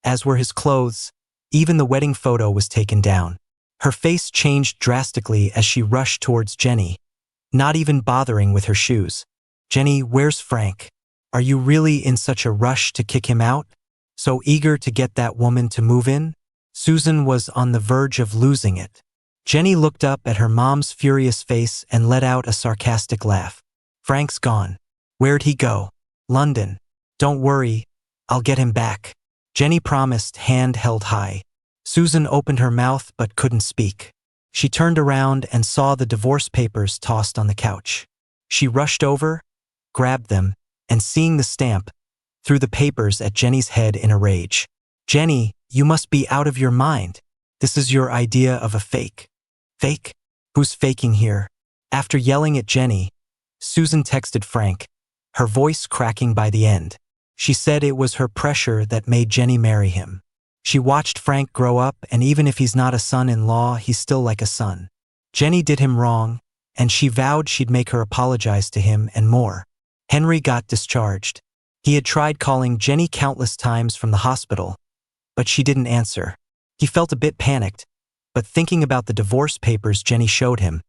as were his clothes. Even the wedding photo was taken down. Her face changed drastically as she rushed towards Jenny, not even bothering with her shoes. "Jenny, where's Frank? Are you really in such a rush to kick him out?" So eager to get that woman to move in? Susan was on the verge of losing it. Jenny looked up at her mom's furious face and let out a sarcastic laugh. Frank's gone. Where'd he go? London. Don't worry, I'll get him back. Jenny promised, hand held high. Susan opened her mouth but couldn't speak. She turned around and saw the divorce papers tossed on the couch. She rushed over, grabbed them, and seeing the stamp, threw the papers at Jenny's head in a rage. Jenny, you must be out of your mind. This is your idea of a fake. Fake? Who's faking here? After yelling at Jenny, Susan texted Frank, her voice cracking by the end. She said it was her pressure that made Jenny marry him. She watched Frank grow up, and even if he's not a son-in-law, he's still like a son. Jenny did him wrong, and she vowed she'd make her apologize to him and more. Henry got discharged. He had tried calling Jenny countless times from the hospital, but she didn't answer. He felt a bit panicked, but thinking about the divorce papers Jenny showed him,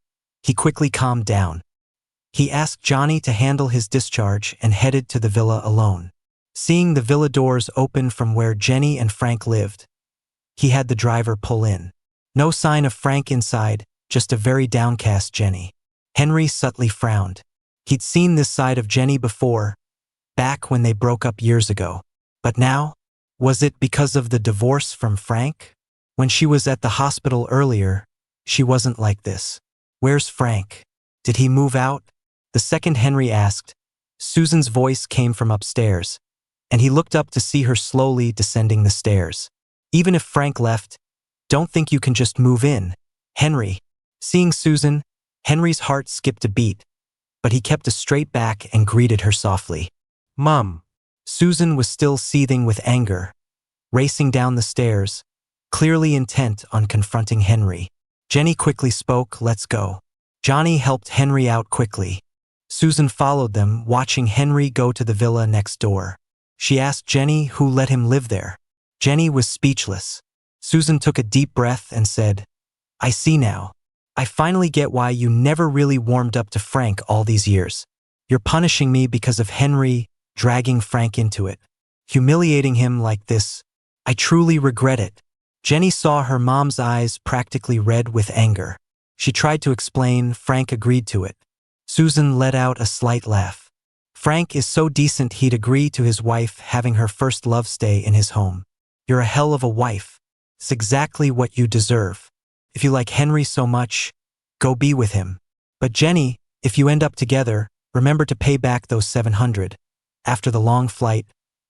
he quickly calmed down. He asked Johnny to handle his discharge and headed to the villa alone. Seeing the villa doors open from where Jenny and Frank lived, he had the driver pull in. No sign of Frank inside, just a very downcast Jenny. Henry subtly frowned. He'd seen this side of Jenny before, back when they broke up years ago. But now? Was it because of the divorce from Frank? When she was at the hospital earlier, she wasn't like this. Where's Frank? Did he move out? The second Henry asked, Susan's voice came from upstairs, and he looked up to see her slowly descending the stairs. Even if Frank left, don't think you can just move in, Henry. Seeing Susan, Henry's heart skipped a beat, but he kept a straight back and greeted her softly. Mom. Susan was still seething with anger, racing down the stairs, clearly intent on confronting Henry. Jenny quickly spoke, let's go. Johnny helped Henry out quickly. Susan followed them, watching Henry go to the villa next door. She asked Jenny who let him live there. Jenny was speechless. Susan took a deep breath and said, I see now. I finally get why you never really warmed up to Frank all these years. You're punishing me because of Henry dragging Frank into it. Humiliating him like this. I truly regret it. Jenny saw her mom's eyes practically red with anger. She tried to explain, Frank agreed to it. Susan let out a slight laugh. Frank is so decent he'd agree to his wife having her first love stay in his home. You're a hell of a wife. It's exactly what you deserve. If you like Henry so much, go be with him. But Jenny, if you end up together, remember to pay back those $700. After the long flight,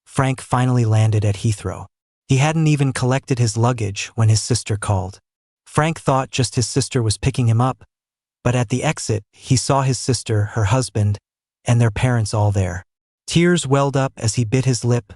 Frank finally landed at Heathrow. He hadn't even collected his luggage when his sister called. Frank thought just his sister was picking him up, but at the exit, he saw his sister, her husband, and their parents all there. Tears welled up as he bit his lip,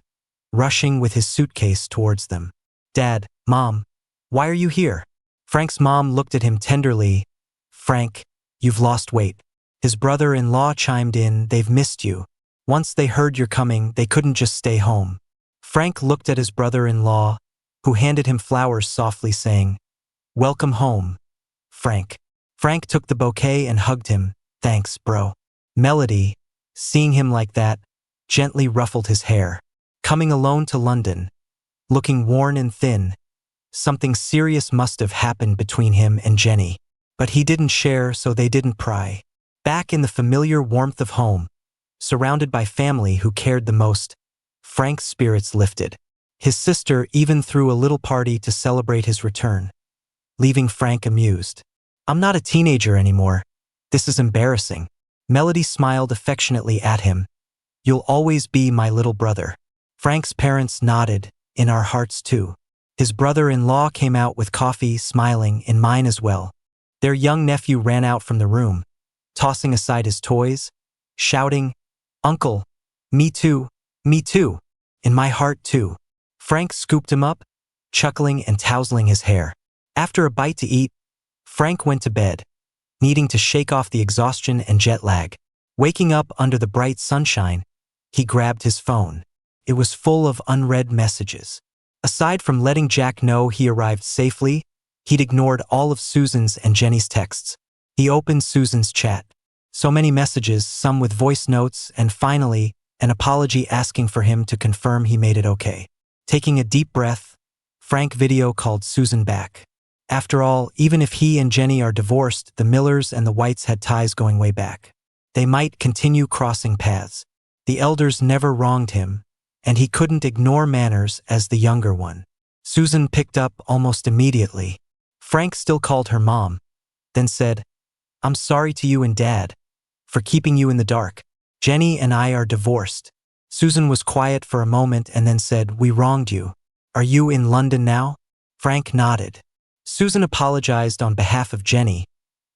rushing with his suitcase towards them. Dad, Mom, why are you here? Frank's mom looked at him tenderly. Frank, you've lost weight. His brother-in-law chimed in, they've missed you. Once they heard you're coming, they couldn't just stay home. Frank looked at his brother-in-law, who handed him flowers softly saying, Welcome home, Frank. Frank took the bouquet and hugged him. Thanks, bro. Melody, seeing him like that, gently ruffled his hair. Coming alone to London, looking worn and thin, something serious must have happened between him and Jenny. But he didn't share, so they didn't pry. Back in the familiar warmth of home, surrounded by family who cared the most, Frank's spirits lifted. His sister even threw a little party to celebrate his return, leaving Frank amused. I'm not a teenager anymore. This is embarrassing. Melody smiled affectionately at him. You'll always be my little brother. Frank's parents nodded, in our hearts too. His brother-in-law came out with coffee, smiling, in mine as well. Their young nephew ran out from the room, tossing aside his toys, shouting, Uncle, me too, in my heart too. Frank scooped him up, chuckling and tousling his hair. After a bite to eat, Frank went to bed, needing to shake off the exhaustion and jet lag. Waking up under the bright sunshine, he grabbed his phone. It was full of unread messages. Aside from letting Jack know he arrived safely, he'd ignored all of Susan's and Jenny's texts. He opened Susan's chat. So many messages, some with voice notes, and finally, an apology asking for him to confirm he made it okay. Taking a deep breath, Frank video called Susan back. After all, even if he and Jenny are divorced, the Millers and the Whites had ties going way back. They might continue crossing paths. The elders never wronged him, and he couldn't ignore Manners as the younger one. Susan picked up almost immediately. Frank still called her mom, then said, "I'm sorry to you and Dad for keeping you in the dark. Jenny and I are divorced." Susan was quiet for a moment and then said, "We wronged you. Are you in London now?" Frank nodded. Susan apologized on behalf of Jenny,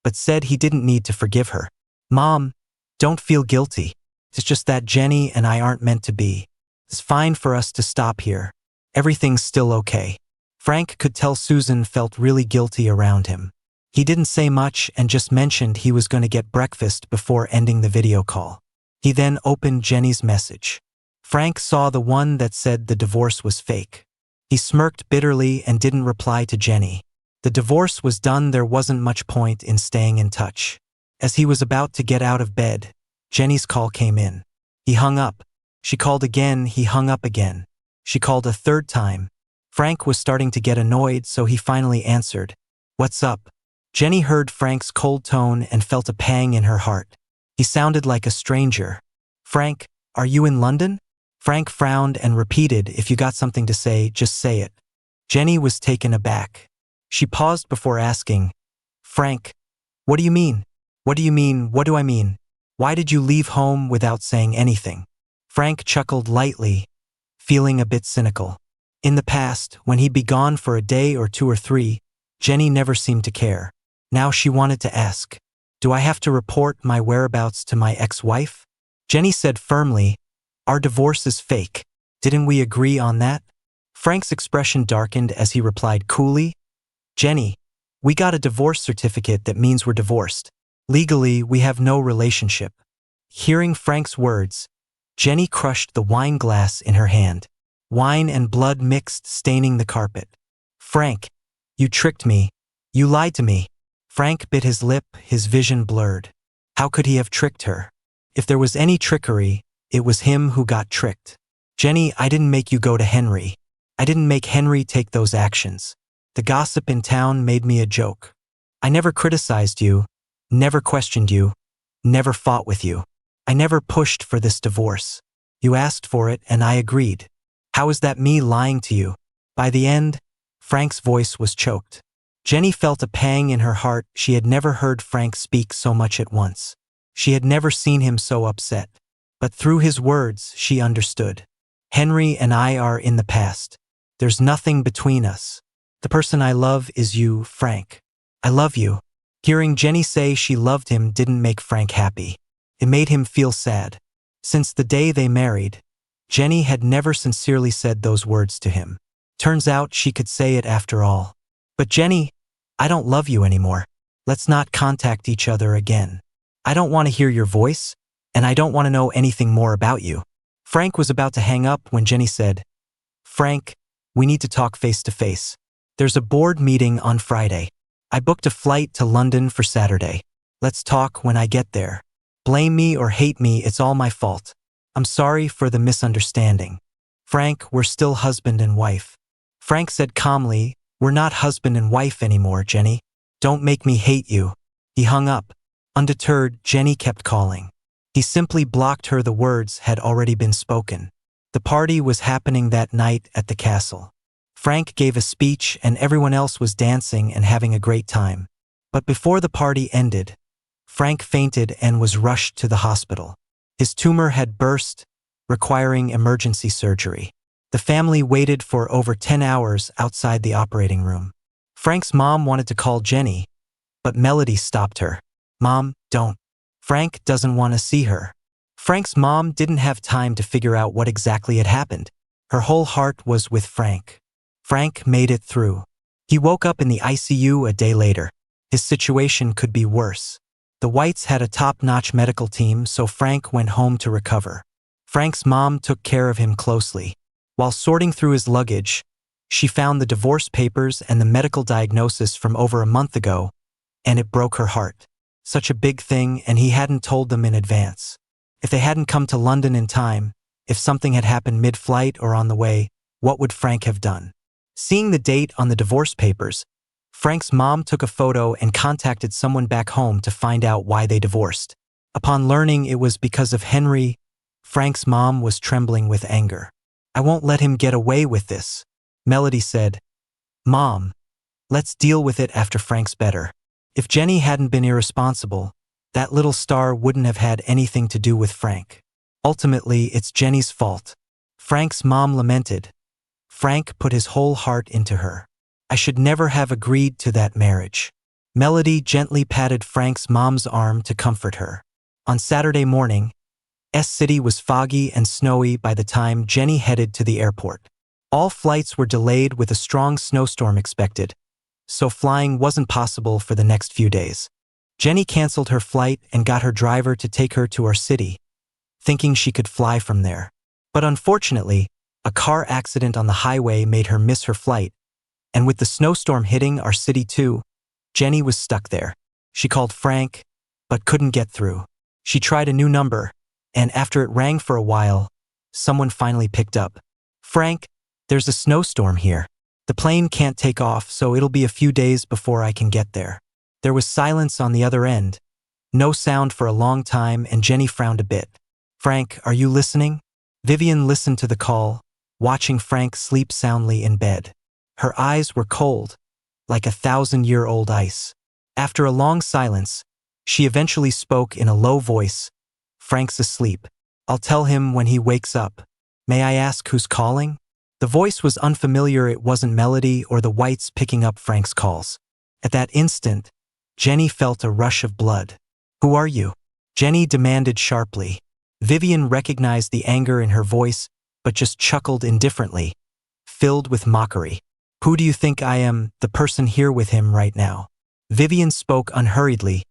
but said he didn't need to forgive her. "Mom, don't feel guilty. It's just that Jenny and I aren't meant to be. It's fine for us to stop here. Everything's still okay." Frank could tell Susan felt really guilty around him. He didn't say much and just mentioned he was going to get breakfast before ending the video call. He then opened Jenny's message. Frank saw the one that said the divorce was fake. He smirked bitterly and didn't reply to Jenny. The divorce was done, there wasn't much point in staying in touch. As he was about to get out of bed, Jenny's call came in. He hung up. She called again, he hung up again. She called a third time. Frank was starting to get annoyed, so he finally answered. "What's up?" Jenny heard Frank's cold tone and felt a pang in her heart. He sounded like a stranger. "Frank, are you in London?" Frank frowned and repeated, "If you got something to say, just say it." Jenny was taken aback. She paused before asking, "Frank, what do you mean? What do you mean? What do I mean? Why did you leave home without saying anything?" Frank chuckled lightly, feeling a bit cynical. In the past, when he'd be gone for a day or two or three, Jenny never seemed to care. Now she wanted to ask, "Do I have to report my whereabouts to my ex-wife?" Jenny said firmly, "Our divorce is fake. Didn't we agree on that?" Frank's expression darkened as he replied coolly, "Jenny, we got a divorce certificate that means we're divorced. Legally, we have no relationship." Hearing Frank's words, Jenny crushed the wine glass in her hand. Wine and blood mixed, staining the carpet. "Frank, you tricked me. You lied to me." Frank bit his lip, his vision blurred. How could he have tricked her? If there was any trickery, it was him who got tricked. "Jenny, I didn't make you go to Henry. I didn't make Henry take those actions. The gossip in town made me a joke. I never criticized you, never questioned you, never fought with you. I never pushed for this divorce. You asked for it and I agreed. How is that me lying to you?" By the end, Frank's voice was choked. Jenny felt a pang in her heart. She had never heard Frank speak so much at once. She had never seen him so upset. But through his words, she understood. Henry and I are in the past. There's nothing between us. The person I love is you, Frank. I love you. Hearing Jenny say she loved him didn't make Frank happy. It made him feel sad. Since the day they married, Jenny had never sincerely said those words to him. Turns out she could say it after all. "But Jenny, I don't love you anymore. Let's not contact each other again. I don't want to hear your voice, and I don't want to know anything more about you." Frank was about to hang up when Jenny said, "Frank, we need to talk face to face. There's a board meeting on Friday. I booked a flight to London for Saturday. Let's talk when I get there. Blame me or hate me, it's all my fault. I'm sorry for the misunderstanding. Frank, we're still husband and wife." Frank said calmly, "We're not husband and wife anymore, Jenny. Don't make me hate you." He hung up. Undeterred, Jenny kept calling. He simply blocked her. The words had already been spoken. The party was happening that night at the castle. Frank gave a speech and everyone else was dancing and having a great time. But before the party ended, Frank fainted and was rushed to the hospital. His tumor had burst, requiring emergency surgery. The family waited for over 10 hours outside the operating room. Frank's mom wanted to call Jenny, but Melody stopped her. "Mom, don't. Frank doesn't want to see her." Frank's mom didn't have time to figure out what exactly had happened. Her whole heart was with Frank. Frank made it through. He woke up in the ICU a day later. His situation could be worse. The Whites had a top-notch medical team, so Frank went home to recover. Frank's mom took care of him closely. While sorting through his luggage, she found the divorce papers and the medical diagnosis from over a month ago, and it broke her heart. Such a big thing, and he hadn't told them in advance. If they hadn't come to London in time, if something had happened mid-flight or on the way, What would Frank have done? Seeing the date on the divorce papers, Frank's mom took a photo and contacted someone back home to find out why they divorced. Upon learning it was because of Henry, Frank's mom was trembling with anger. "I won't let him get away with this," Melody said. "Mom, let's deal with it after Frank's better." If Jenny hadn't been irresponsible, that little star wouldn't have had anything to do with Frank. Ultimately, it's Jenny's fault. Frank's mom lamented. Frank put his whole heart into her. "I should never have agreed to that marriage." Melody gently patted Frank's mom's arm to comfort her. On Saturday morning, City was foggy and snowy by the time Jenny headed to the airport. All flights were delayed with a strong snowstorm expected, so flying wasn't possible for the next few days. Jenny canceled her flight and got her driver to take her to our city, thinking she could fly from there. But unfortunately, a car accident on the highway made her miss her flight, and with the snowstorm hitting our city too, Jenny was stuck there. She called Frank, but couldn't get through. She tried a new number, and after it rang for a while, someone finally picked up. "Frank, there's a snowstorm here. The plane can't take off, so it'll be a few days before I can get there." There was silence on the other end, no sound for a long time, and Jenny frowned a bit. "Frank, are you listening?" Vivien listened to the call, watching Frank sleep soundly in bed. Her eyes were cold, like 1,000-year-old ice. After a long silence, she eventually spoke in a low voice. "Frank's asleep. I'll tell him when he wakes up. May I ask who's calling?" The voice was unfamiliar. It wasn't Melody or the Whites picking up Frank's calls. At that instant, Jenny felt a rush of blood. "Who are you?" Jenny demanded sharply. Vivien recognized the anger in her voice, but just chuckled indifferently, filled with mockery. "Who do you think I am? The person here with him right now." Vivien spoke unhurriedly,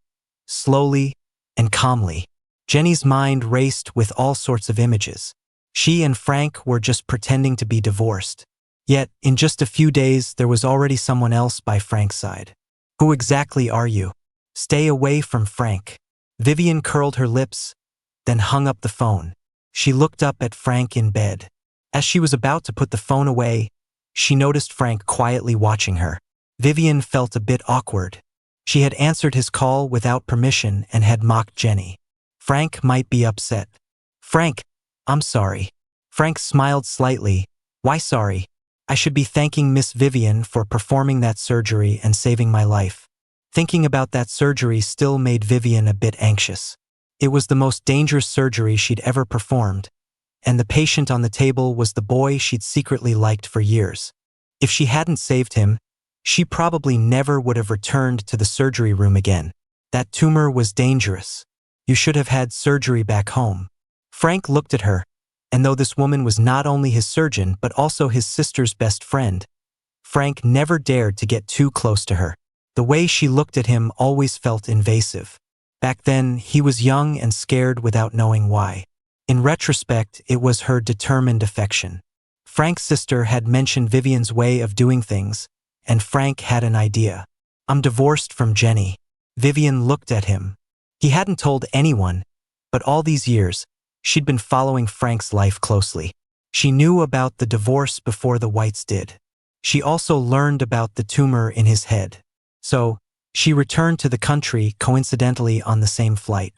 slowly, and calmly. Jenny's mind raced with all sorts of images. She and Frank were just pretending to be divorced. Yet, in just a few days, there was already someone else by Frank's side. "Who exactly are you? Stay away from Frank." Vivien curled her lips, then hung up the phone. She looked up at Frank in bed. As she was about to put the phone away, she noticed Frank quietly watching her. Vivien felt a bit awkward. She had answered his call without permission and had mocked Jenny. Frank might be upset. "Frank, I'm sorry." Frank smiled slightly. "Why sorry? I should be thanking Miss Vivien for performing that surgery and saving my life." Thinking about that surgery still made Vivien a bit anxious. It was the most dangerous surgery she'd ever performed, and the patient on the table was the boy she'd secretly liked for years. If she hadn't saved him, she probably never would have returned to the surgery room again. That tumor was dangerous. "You should have had surgery back home." Frank looked at her, and though this woman was not only his surgeon but also his sister's best friend, Frank never dared to get too close to her. The way she looked at him always felt invasive. Back then, he was young and scared without knowing why. In retrospect, it was her determined affection. Frank's sister had mentioned Vivien's way of doing things, and Frank had an idea. "I'm divorced from Jenny." Vivien looked at him. He hadn't told anyone, but all these years, she'd been following Frank's life closely. She knew about the divorce before the Whites did. She also learned about the tumor in his head. So, she returned to the country coincidentally on the same flight.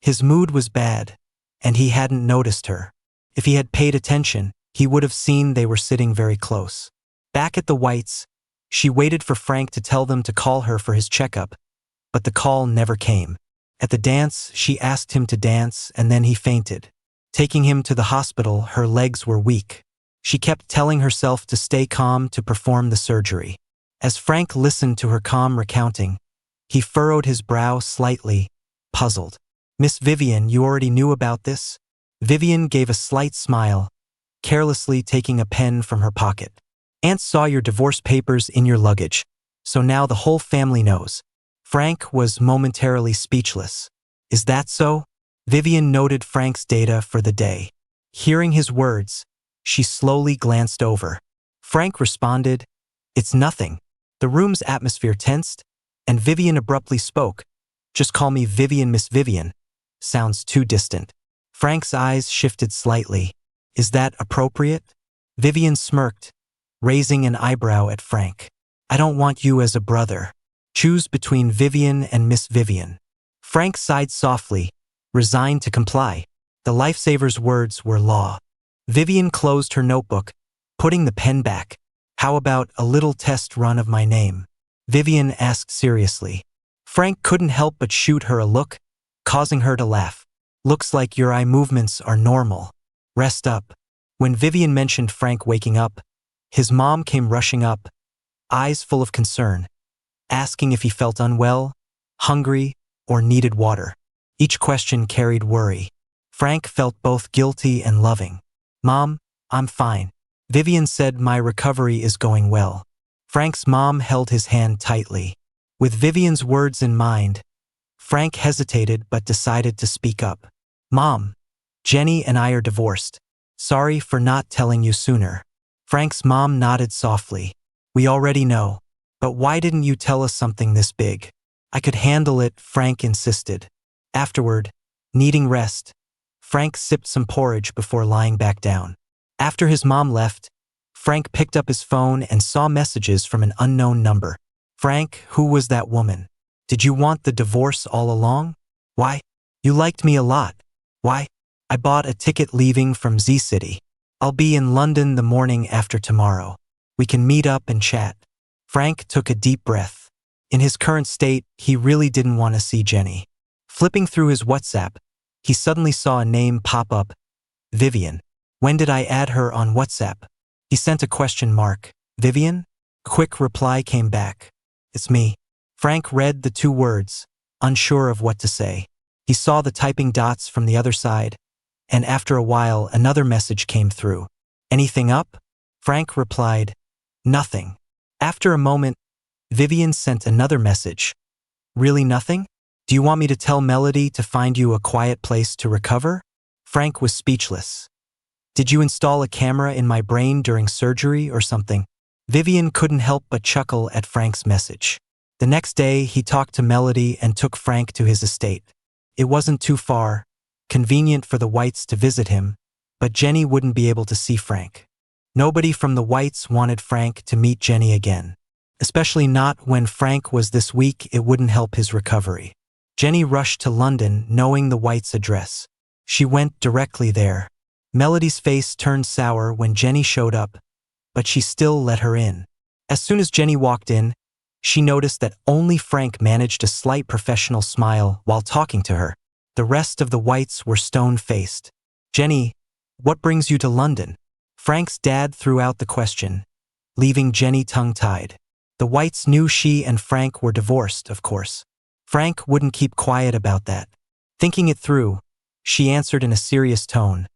His mood was bad, and he hadn't noticed her. If he had paid attention, he would have seen they were sitting very close. Back at the Whites, she waited for Frank to tell them to call her for his checkup, but the call never came. At the dance, she asked him to dance, and then he fainted. Taking him to the hospital, her legs were weak. She kept telling herself to stay calm to perform the surgery. As Frank listened to her calm recounting, he furrowed his brow slightly, puzzled. "Miss Vivien, you already knew about this?" Vivien gave a slight smile, carelessly taking a pen from her pocket. "Aunt saw your divorce papers in your luggage, so now the whole family knows." Frank was momentarily speechless. "Is that so?" Vivien noted Frank's data for the day. Hearing his words, she slowly glanced over. Frank responded, "It's nothing." The room's atmosphere tensed, and Vivien abruptly spoke. "Just call me Vivien, Miss Vivien. Sounds too distant." Frank's eyes shifted slightly. "Is that appropriate?" Vivien smirked, raising an eyebrow at Frank. I don't want you as a brother. Choose between Vivien and Miss Vivien. Frank sighed softly, resigned to comply. The lifesaver's words were law. Vivien closed her notebook, putting the pen back. How about a little test run of my name? Vivien asked seriously. Frank couldn't help but shoot her a look, causing her to laugh. Looks like your eye movements are normal. Rest up. When Vivien mentioned Frank waking up, his mom came rushing up, eyes full of concern, asking if he felt unwell, hungry, or needed water. Each question carried worry. Frank felt both guilty and loving. Mom, I'm fine. Vivien said my recovery is going well. Frank's mom held his hand tightly. With Vivien's words in mind, Frank hesitated but decided to speak up. Mom, Jenny and I are divorced. Sorry for not telling you sooner. Frank's mom nodded softly. We already know. But why didn't you tell us something this big? I could handle it, Frank insisted. Afterward, needing rest, Frank sipped some porridge before lying back down. After his mom left, Frank picked up his phone and saw messages from an unknown number. Frank, who was that woman? Did you want the divorce all along? Why? You liked me a lot. Why? I bought a ticket leaving from Z-City. I'll be in London the morning after tomorrow. We can meet up and chat. Frank took a deep breath. In his current state, he really didn't want to see Jenny. Flipping through his WhatsApp, he suddenly saw a name pop up. Vivien. When did I add her on WhatsApp? He sent a question mark. Vivien? Quick reply came back. It's me. Frank read the two words, unsure of what to say. He saw the typing dots from the other side, and after a while another message came through. Anything up? Frank replied, nothing. After a moment, Vivien sent another message. Really nothing? Do you want me to tell Melody to find you a quiet place to recover? Frank was speechless. Did you install a camera in my brain during surgery or something? Vivien couldn't help but chuckle at Frank's message. The next day, he talked to Melody and took Frank to his estate. It wasn't too far, convenient for the Whites to visit him, but Jenny wouldn't be able to see Frank. Nobody from the Whites wanted Frank to meet Jenny again, especially not when Frank was this weak. It wouldn't help his recovery. Jenny rushed to London knowing the Whites' address. She went directly there. Melody's face turned sour when Jenny showed up, but she still let her in. As soon as Jenny walked in, she noticed that only Frank managed a slight professional smile while talking to her. The rest of the Whites were stone-faced. Jenny, what brings you to London? Frank's dad threw out the question, leaving Jenny tongue-tied. The Whites knew she and Frank were divorced, of course. Frank wouldn't keep quiet about that. Thinking it through, she answered in a serious tone.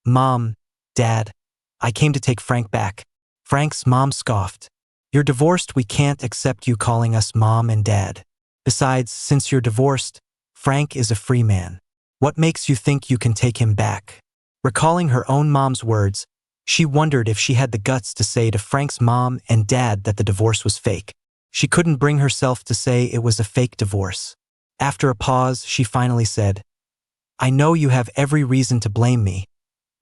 Mom, Dad, I came to take Frank back. Frank's mom scoffed. You're divorced, we can't accept you calling us Mom and Dad. Besides, since you're divorced, Frank is a free man. What makes you think you can take him back? Recalling her own mom's words, she wondered if she had the guts to say to Frank's mom and dad that the divorce was fake. She couldn't bring herself to say it was a fake divorce. After a pause, she finally said, I know you have every reason to blame me,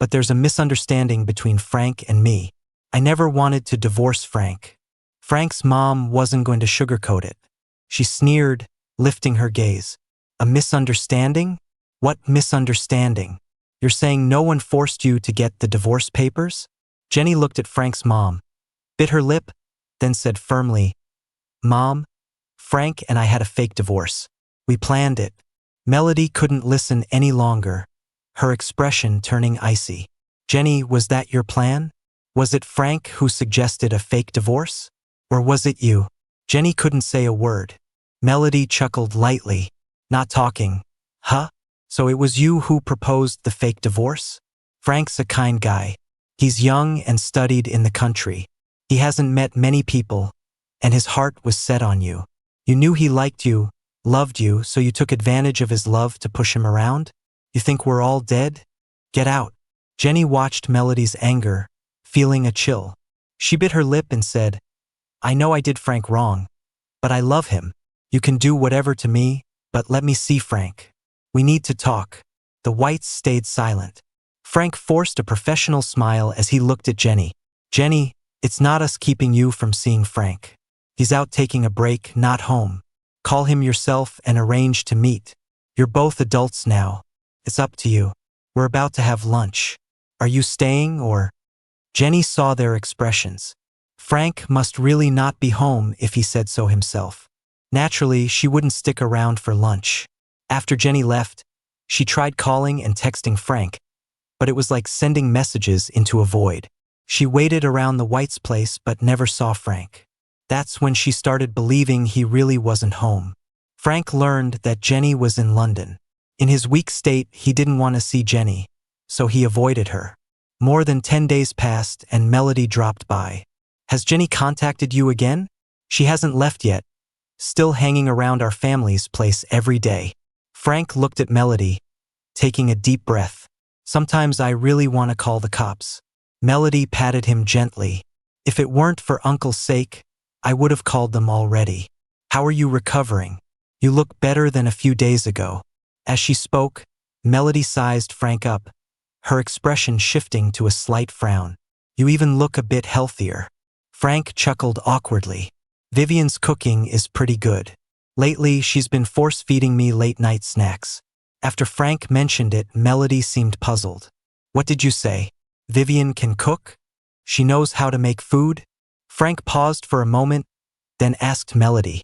but there's a misunderstanding between Frank and me. I never wanted to divorce Frank. Frank's mom wasn't going to sugarcoat it. She sneered, lifting her gaze. A misunderstanding? What misunderstanding? You're saying no one forced you to get the divorce papers? Jenny looked at Frank's mom, bit her lip, then said firmly, Mom, Frank and I had a fake divorce. We planned it. Melody couldn't listen any longer, her expression turning icy. Jenny, was that your plan? Was it Frank who suggested a fake divorce? Or was it you? Jenny couldn't say a word. Melody chuckled lightly, not talking. Huh? So it was you who proposed the fake divorce? Frank's a kind guy. He's young and studied in the country. He hasn't met many people, and his heart was set on you. You knew he liked you, loved you, so you took advantage of his love to push him around? You think we're all dead? Get out. Jenny watched Melody's anger, feeling a chill. She bit her lip and said, I know I did Frank wrong, but I love him. You can do whatever to me, but let me see Frank. We need to talk. The Whites stayed silent. Frank forced a professional smile as he looked at Jenny. Jenny, it's not us keeping you from seeing Frank. He's out taking a break, not home. Call him yourself and arrange to meet. You're both adults now. It's up to you. We're about to have lunch. Are you staying or? Jenny saw their expressions. Frank must really not be home if he said so himself. Naturally, she wouldn't stick around for lunch. After Jenny left, she tried calling and texting Frank, but it was like sending messages into a void. She waited around the White's place but never saw Frank. That's when she started believing he really wasn't home. Frank learned that Jenny was in London. In his weak state, he didn't want to see Jenny, so he avoided her. More than 10 days passed and Melody dropped by. Has Jenny contacted you again? She hasn't left yet, still hanging around our family's place every day. Frank looked at Melody, taking a deep breath. Sometimes I really want to call the cops. Melody patted him gently. If it weren't for Uncle's sake, I would have called them already. How are you recovering? You look better than a few days ago. As she spoke, Melody sized Frank up, her expression shifting to a slight frown. You even look a bit healthier. Frank chuckled awkwardly. Vivien's cooking is pretty good. Lately, she's been force-feeding me late-night snacks. After Frank mentioned it, Melody seemed puzzled. What did you say? Vivien can cook? She knows how to make food? Frank paused for a moment, then asked Melody.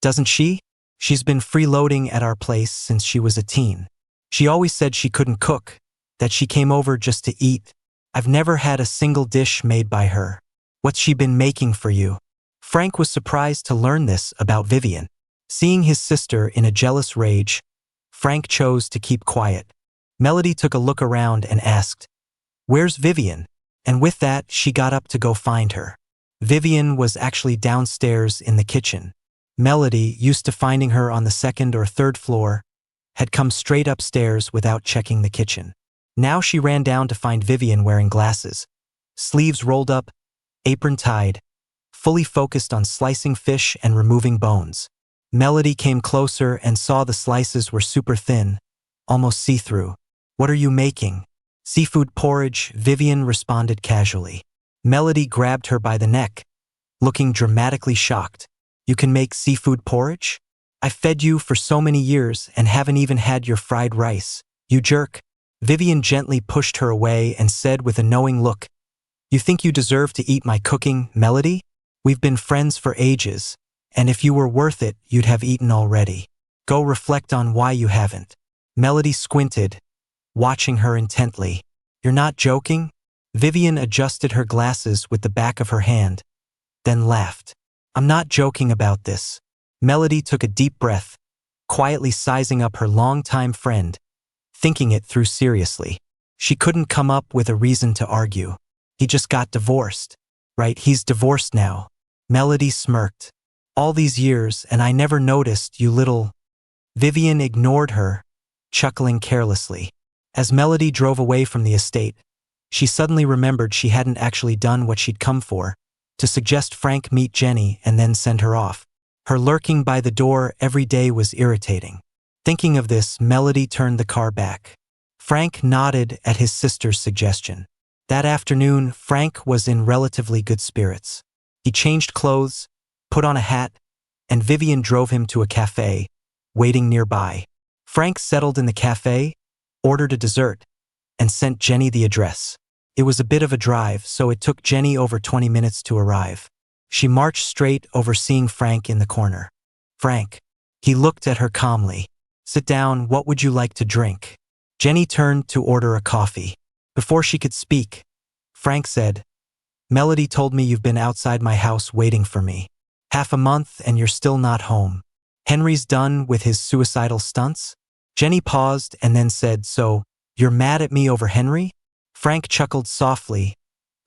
Doesn't she? She's been freeloading at our place since she was a teen. She always said she couldn't cook, that she came over just to eat. I've never had a single dish made by her. What's she been making for you? Frank was surprised to learn this about Vivien. Seeing his sister in a jealous rage, Frank chose to keep quiet. Melody took a look around and asked, "Where's Vivien?" And with that, she got up to go find her. Vivien was actually downstairs in the kitchen. Melody, used to finding her on the second or third floor, had come straight upstairs without checking the kitchen. Now she ran down to find Vivien wearing glasses, sleeves rolled up, apron tied, fully focused on slicing fish and removing bones. Melody came closer and saw the slices were super thin, almost see-through. What are you making? Seafood porridge, Vivien responded casually. Melody grabbed her by the neck, looking dramatically shocked. You can make seafood porridge? I fed you for so many years and haven't even had your fried rice. You jerk. Vivien gently pushed her away and said with a knowing look, You think you deserve to eat my cooking, Melody? We've been friends for ages, and if you were worth it, you'd have eaten already. Go reflect on why you haven't. Melody squinted, watching her intently. You're not joking? Vivien adjusted her glasses with the back of her hand, then laughed. I'm not joking about this. Melody took a deep breath, quietly sizing up her longtime friend, thinking it through seriously. She couldn't come up with a reason to argue. He just got divorced. Right, he's divorced now. Melody smirked. All these years and I never noticed, you little… Vivien ignored her, chuckling carelessly. As Melody drove away from the estate, she suddenly remembered she hadn't actually done what she'd come for, to suggest Frank meet Jenny and then send her off. Her lurking by the door every day was irritating. Thinking of this, Melody turned the car back. Frank nodded at his sister's suggestion. That afternoon, Frank was in relatively good spirits. He changed clothes, put on a hat, and Vivien drove him to a cafe, waiting nearby. Frank settled in the cafe, ordered a dessert, and sent Jenny the address. It was a bit of a drive, so it took Jenny over 20 minutes to arrive. She marched straight, overseeing Frank in the corner. Frank. He looked at her calmly. Sit down, what would you like to drink? Jenny turned to order a coffee. Before she could speak, Frank said, Melody told me you've been outside my house waiting for me. Half a month and you're still not home. Henry's done with his suicidal stunts? Jenny paused and then said, So, you're mad at me over Henry? Frank chuckled softly.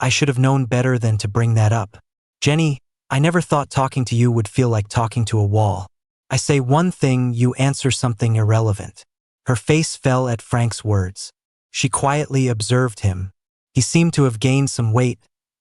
I should have known better than to bring that up. Jenny, I never thought talking to you would feel like talking to a wall. I say one thing, you answer something irrelevant. Her face fell at Frank's words. She quietly observed him. He seemed to have gained some weight,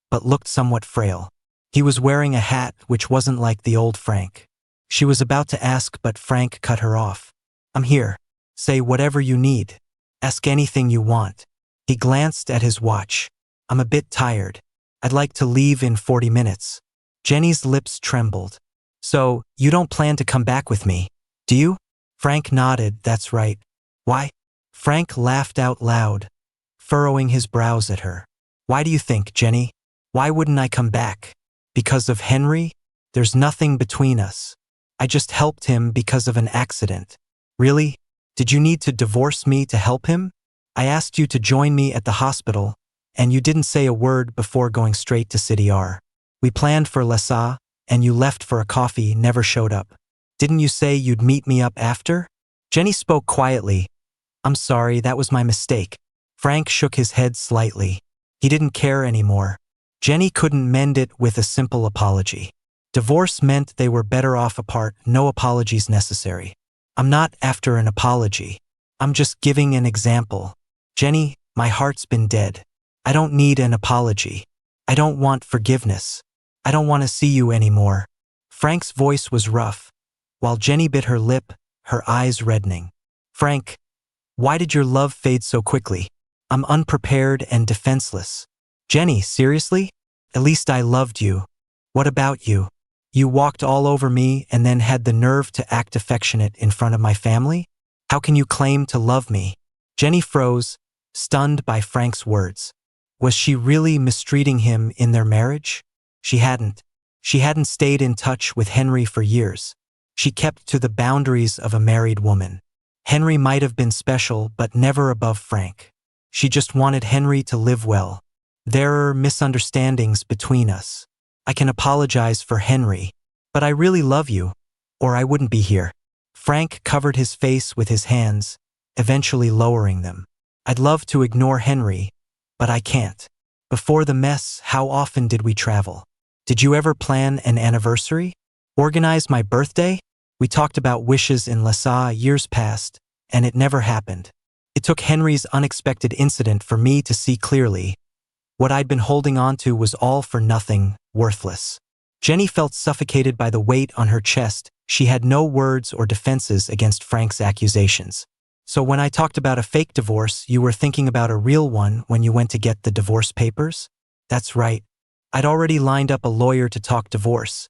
but looked somewhat frail. He was wearing a hat which wasn't like the old Frank. She was about to ask, but Frank cut her off. I'm here. Say whatever you need. Ask anything you want. He glanced at his watch. I'm a bit tired. I'd like to leave in 40 minutes. Jenny's lips trembled. So, you don't plan to come back with me, do you? Frank nodded, that's right. Why? Frank laughed out loud, furrowing his brows at her. Why do you think, Jenny? Why wouldn't I come back? Because of Henry? There's nothing between us. I just helped him because of an accident. Really? Did you need to divorce me to help him? I asked you to join me at the hospital, and you didn't say a word before going straight to City R. We planned for Lessa, and you left for a coffee, never showed up. Didn't you say you'd meet me up after? Jenny spoke quietly. I'm sorry, that was my mistake. Frank shook his head slightly. He didn't care anymore. Jenny couldn't mend it with a simple apology. Divorce meant they were better off apart, no apologies necessary. I'm not after an apology. I'm just giving an example. Jenny, my heart's been dead. I don't need an apology. I don't want forgiveness. I don't want to see you anymore. Frank's voice was rough, while Jenny bit her lip, her eyes reddening. Frank, why did your love fade so quickly? I'm unprepared and defenseless. Jenny, seriously? At least I loved you. What about you? You walked all over me and then had the nerve to act affectionate in front of my family? How can you claim to love me? Jenny froze, stunned by Frank's words. Was she really mistreating him in their marriage? She hadn't. She hadn't stayed in touch with Henry for years. She kept to the boundaries of a married woman. Henry might have been special, but never above Frank. She just wanted Henry to live well. There are misunderstandings between us. I can apologize for Henry, but I really love you, or I wouldn't be here. Frank covered his face with his hands, eventually lowering them. I'd love to ignore Henry, but I can't. Before the mess, how often did we travel? Did you ever plan an anniversary? Organize my birthday? We talked about wishes in Lessa years past, and it never happened. It took Henry's unexpected incident for me to see clearly. What I'd been holding on to was all for nothing, worthless. Jenny felt suffocated by the weight on her chest. She had no words or defenses against Frank's accusations. So when I talked about a fake divorce, you were thinking about a real one when you went to get the divorce papers? That's right. I'd already lined up a lawyer to talk divorce,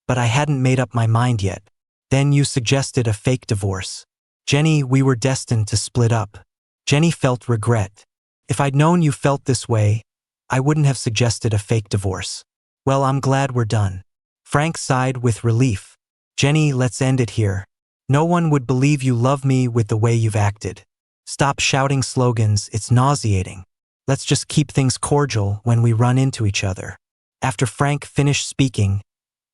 but I hadn't made up my mind yet. Then you suggested a fake divorce. Jenny, we were destined to split up. Jenny felt regret. If I'd known you felt this way, I wouldn't have suggested a fake divorce. Well, I'm glad we're done. Frank sighed with relief. Jenny, let's end it here. No one would believe you love me with the way you've acted. Stop shouting slogans, it's nauseating. Let's just keep things cordial when we run into each other. After Frank finished speaking,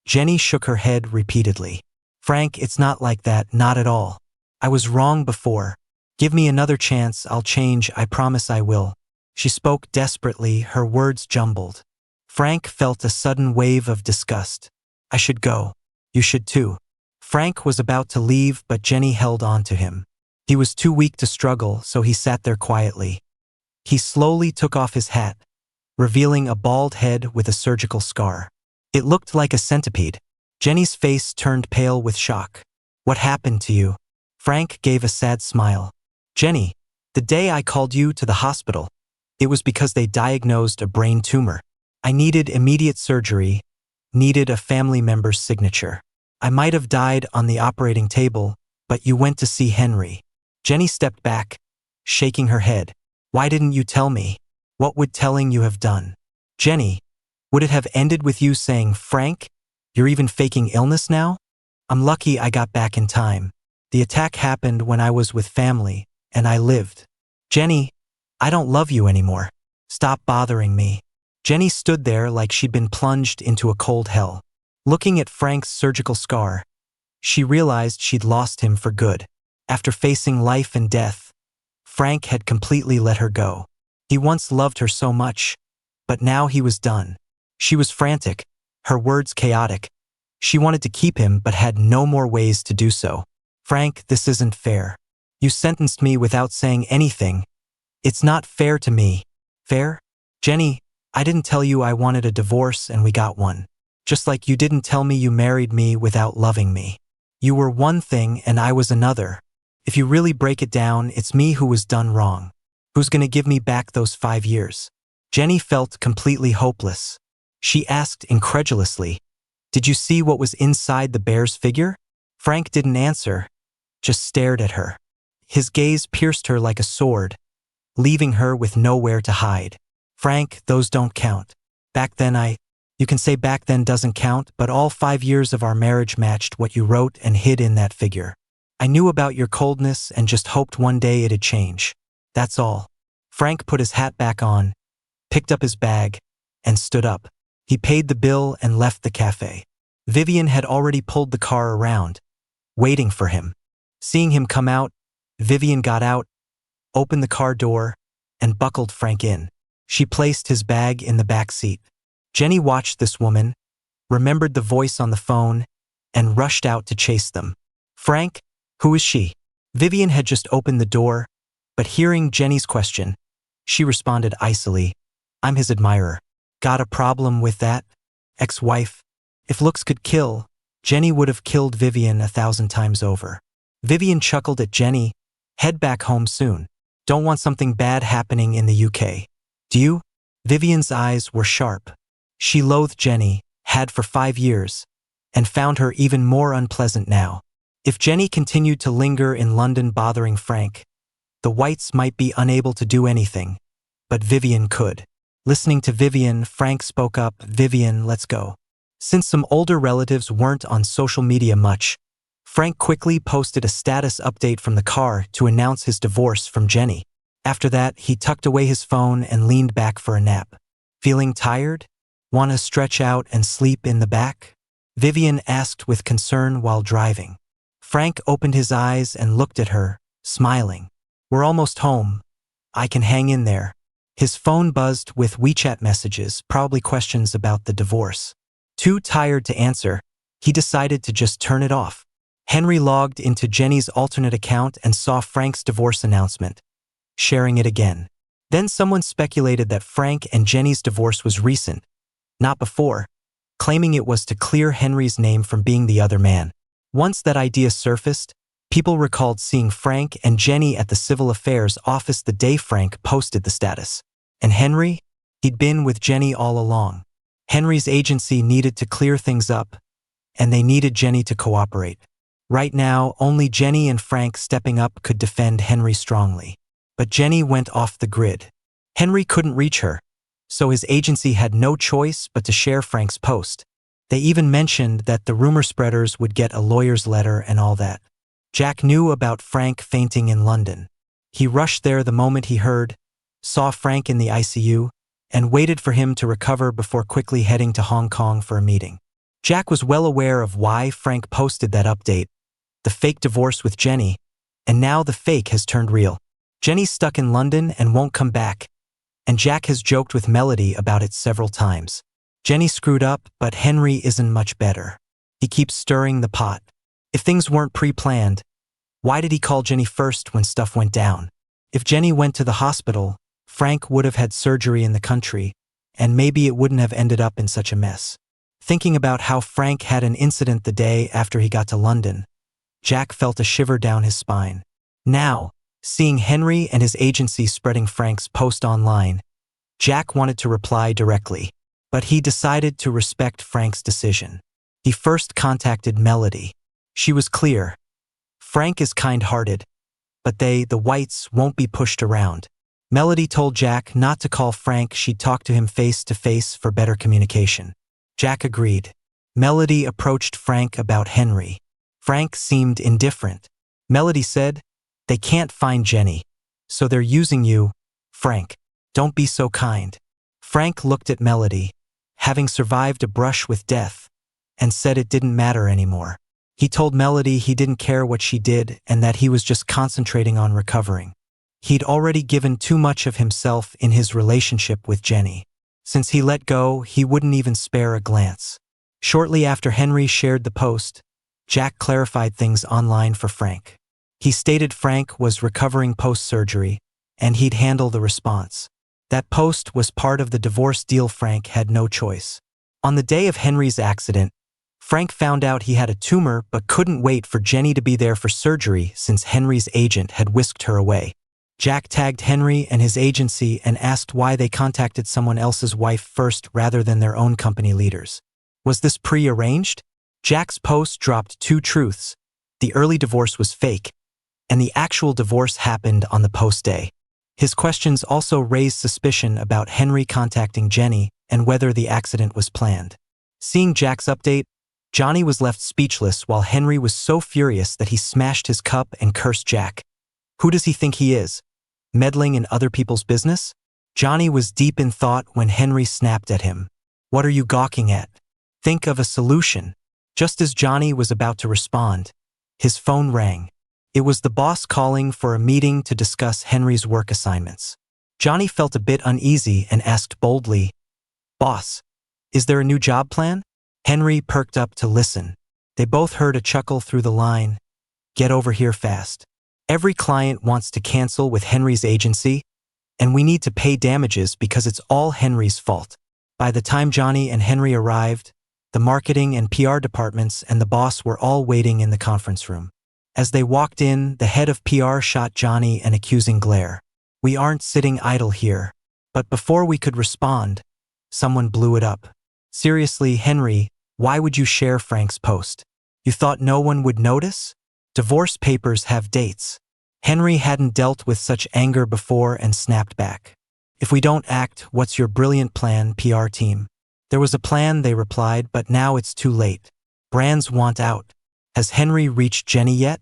Jenny shook her head repeatedly. Frank, it's not like that, not at all. I was wrong before. Give me another chance, I'll change, I promise I will. She spoke desperately, her words jumbled. Frank felt a sudden wave of disgust. I should go. You should too. Frank was about to leave, but Jenny held on to him. He was too weak to struggle, so he sat there quietly. He slowly took off his hat, revealing a bald head with a surgical scar. It looked like a centipede. Jenny's face turned pale with shock. What happened to you? Frank gave a sad smile. Jenny, the day I called you to the hospital, it was because they diagnosed a brain tumor. I needed immediate surgery, needed a family member's signature. I might have died on the operating table, but you went to see Henry. Jenny stepped back, shaking her head. Why didn't you tell me? What would telling you have done? Jenny, would it have ended with you saying, Frank, you're even faking illness now? I'm lucky I got back in time. The attack happened when I was with family, and I lived. Jenny, I don't love you anymore. Stop bothering me. Jenny stood there like she'd been plunged into a cold hell. Looking at Frank's surgical scar, she realized she'd lost him for good. After facing life and death, Frank had completely let her go. He once loved her so much, but now he was done. She was frantic, her words chaotic. She wanted to keep him but had no more ways to do so. Frank, this isn't fair. You sentenced me without saying anything. It's not fair to me. Fair? Jenny, I didn't tell you I wanted a divorce and we got one. Just like you didn't tell me you married me without loving me. You were one thing and I was another. If you really break it down, it's me who was done wrong. Who's gonna give me back those 5 years? Jenny felt completely hopeless. She asked incredulously, "Did you see what was inside the bear's figure?" Frank didn't answer, just stared at her. His gaze pierced her like a sword, leaving her with nowhere to hide. "Frank, those don't count. Back then You can say back then doesn't count, but all 5 years of our marriage matched what you wrote and hid in that figure. I knew about your coldness and just hoped one day it'd change. That's all." Frank put his hat back on, picked up his bag, and stood up. He paid the bill and left the cafe. Vivien had already pulled the car around, waiting for him. Seeing him come out, Vivien got out, opened the car door, and buckled Frank in. She placed his bag in the back seat. Jenny watched this woman, remembered the voice on the phone, and rushed out to chase them. "Frank, who is she?" Vivien had just opened the door, but hearing Jenny's question, she responded icily, "I'm his admirer." "Got a problem with that? Ex-wife?" If looks could kill, Jenny would have killed Vivien 1,000 times over. Vivien chuckled at Jenny. "Head back home soon. Don't want something bad happening in the UK. Do you?" Vivien's eyes were sharp. She loathed Jenny, had for 5 years, and found her even more unpleasant now. If Jenny continued to linger in London bothering Frank, the Whites might be unable to do anything, but Vivien could. Listening to Vivien, Frank spoke up, "Vivien, let's go." Since some older relatives weren't on social media much, Frank quickly posted a status update from the car to announce his divorce from Jenny. After that, he tucked away his phone and leaned back for a nap. "Feeling tired? Want to stretch out and sleep in the back?" Vivien asked with concern while driving. Frank opened his eyes and looked at her, smiling. "We're almost home. I can hang in there." His phone buzzed with WeChat messages, probably questions about the divorce. Too tired to answer, he decided to just turn it off. Henry logged into Jenny's alternate account and saw Frank's divorce announcement, sharing it again. Then someone speculated that Frank and Jenny's divorce was recent, not before, claiming it was to clear Henry's name from being the other man. Once that idea surfaced, people recalled seeing Frank and Jenny at the Civil Affairs office the day Frank posted the status. And Henry? He'd been with Jenny all along. Henry's agency needed to clear things up, and they needed Jenny to cooperate. Right now, only Jenny and Frank stepping up could defend Henry strongly. But Jenny went off the grid. Henry couldn't reach her, so his agency had no choice but to share Frank's post. They even mentioned that the rumor spreaders would get a lawyer's letter and all that. Jack knew about Frank fainting in London. He rushed there the moment he heard, saw Frank in the ICU, and waited for him to recover before quickly heading to Hong Kong for a meeting. Jack was well aware of why Frank posted that update, the fake divorce with Jenny, and now the fake has turned real. Jenny's stuck in London and won't come back, and Jack has joked with Melody about it several times. Jenny screwed up, but Henry isn't much better. He keeps stirring the pot. If things weren't pre-planned, why did he call Jenny first when stuff went down? If Jenny went to the hospital, Frank would have had surgery in the country, and maybe it wouldn't have ended up in such a mess. Thinking about how Frank had an incident the day after he got to London, Jack felt a shiver down his spine. Now, seeing Henry and his agency spreading Frank's post online, Jack wanted to reply directly, but he decided to respect Frank's decision. He first contacted Melody. She was clear. Frank is kind-hearted, but the Whites, won't be pushed around. Melody told Jack not to call Frank, she'd talk to him face-to-face for better communication. Jack agreed. Melody approached Frank about Henry. Frank seemed indifferent. Melody said, "They can't find Jenny, so they're using you, Frank. Don't be so kind." Frank looked at Melody, having survived a brush with death, and said it didn't matter anymore. He told Melody he didn't care what she did and that he was just concentrating on recovering. He'd already given too much of himself in his relationship with Jenny. Since he let go, he wouldn't even spare a glance. Shortly after Henry shared the post, Jack clarified things online for Frank. He stated Frank was recovering post-surgery, and he'd handle the response. That post was part of the divorce deal. Frank had no choice. On the day of Henry's accident, Frank found out he had a tumor but couldn't wait for Jenny to be there for surgery since Henry's agent had whisked her away. Jack tagged Henry and his agency and asked why they contacted someone else's wife first rather than their own company leaders. Was this pre-arranged? Jack's post dropped two truths. The early divorce was fake, and the actual divorce happened on the post day. His questions also raised suspicion about Henry contacting Jenny and whether the accident was planned. Seeing Jack's update, Johnny was left speechless while Henry was so furious that he smashed his cup and cursed Jack. Who does he think he is? Meddling in other people's business? Johnny was deep in thought when Henry snapped at him. What are you gawking at? Think of a solution. Just as Johnny was about to respond, his phone rang. It was the boss calling for a meeting to discuss Henry's work assignments. Johnny felt a bit uneasy and asked boldly, "Boss, is there a new job plan?" Henry perked up to listen. They both heard a chuckle through the line. "Get over here fast. Every client wants to cancel with Henry's agency, and we need to pay damages because it's all Henry's fault." By the time Johnny and Henry arrived, the marketing and PR departments and the boss were all waiting in the conference room. As they walked in, the head of PR shot Johnny an accusing glare. "We aren't sitting idle here." But before we could respond, someone blew it up. "Seriously, Henry, why would you share Frank's post? You thought no one would notice? Divorce papers have dates." Henry hadn't dealt with such anger before and snapped back. "If we don't act, what's your brilliant plan, PR team?" "There was a plan," they replied, "but now it's too late. Brands want out." Has Henry reached Jenny yet?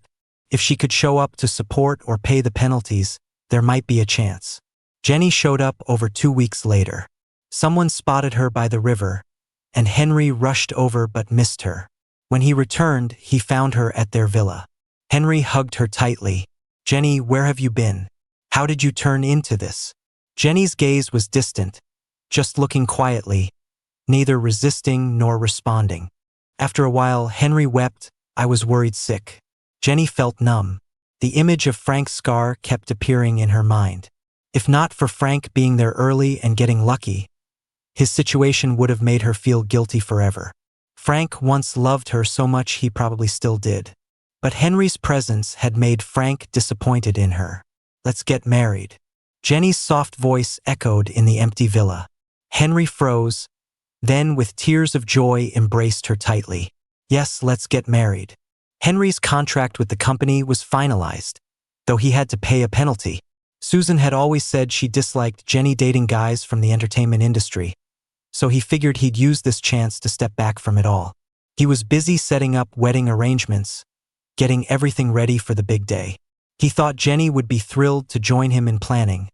If she could show up to support or pay the penalties, there might be a chance. Jenny showed up over 2 weeks later. Someone spotted her by the river, and Henry rushed over but missed her. When he returned, he found her at their villa. Henry hugged her tightly. "Jenny, where have you been? How did you turn into this?" Jenny's gaze was distant, just looking quietly, neither resisting nor responding. After a while, Henry wept. "I was worried sick." Jenny felt numb. The image of Frank's scar kept appearing in her mind. If not for Frank being there early and getting lucky, his situation would have made her feel guilty forever. Frank once loved her so much he probably still did. But Henry's presence had made Frank disappointed in her. "Let's get married." Jenny's soft voice echoed in the empty villa. Henry froze, then with tears of joy embraced her tightly. "Yes, let's get married." Henry's contract with the company was finalized, though he had to pay a penalty. Susan had always said she disliked Jenny dating guys from the entertainment industry, so he figured he'd use this chance to step back from it all. He was busy setting up wedding arrangements, getting everything ready for the big day. He thought Jenny would be thrilled to join him in planning,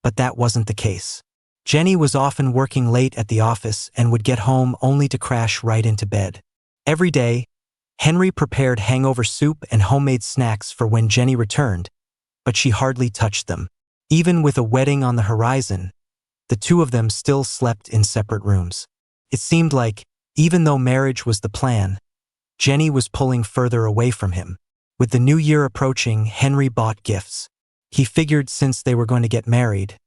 but that wasn't the case. Jenny was often working late at the office and would get home only to crash right into bed. Every day, Henry prepared hangover soup and homemade snacks for when Jenny returned, but she hardly touched them. Even with a wedding on the horizon, the two of them still slept in separate rooms. It seemed like, even though marriage was the plan, Jenny was pulling further away from him. With the new year approaching, Henry bought gifts. He figured since they were going to get married,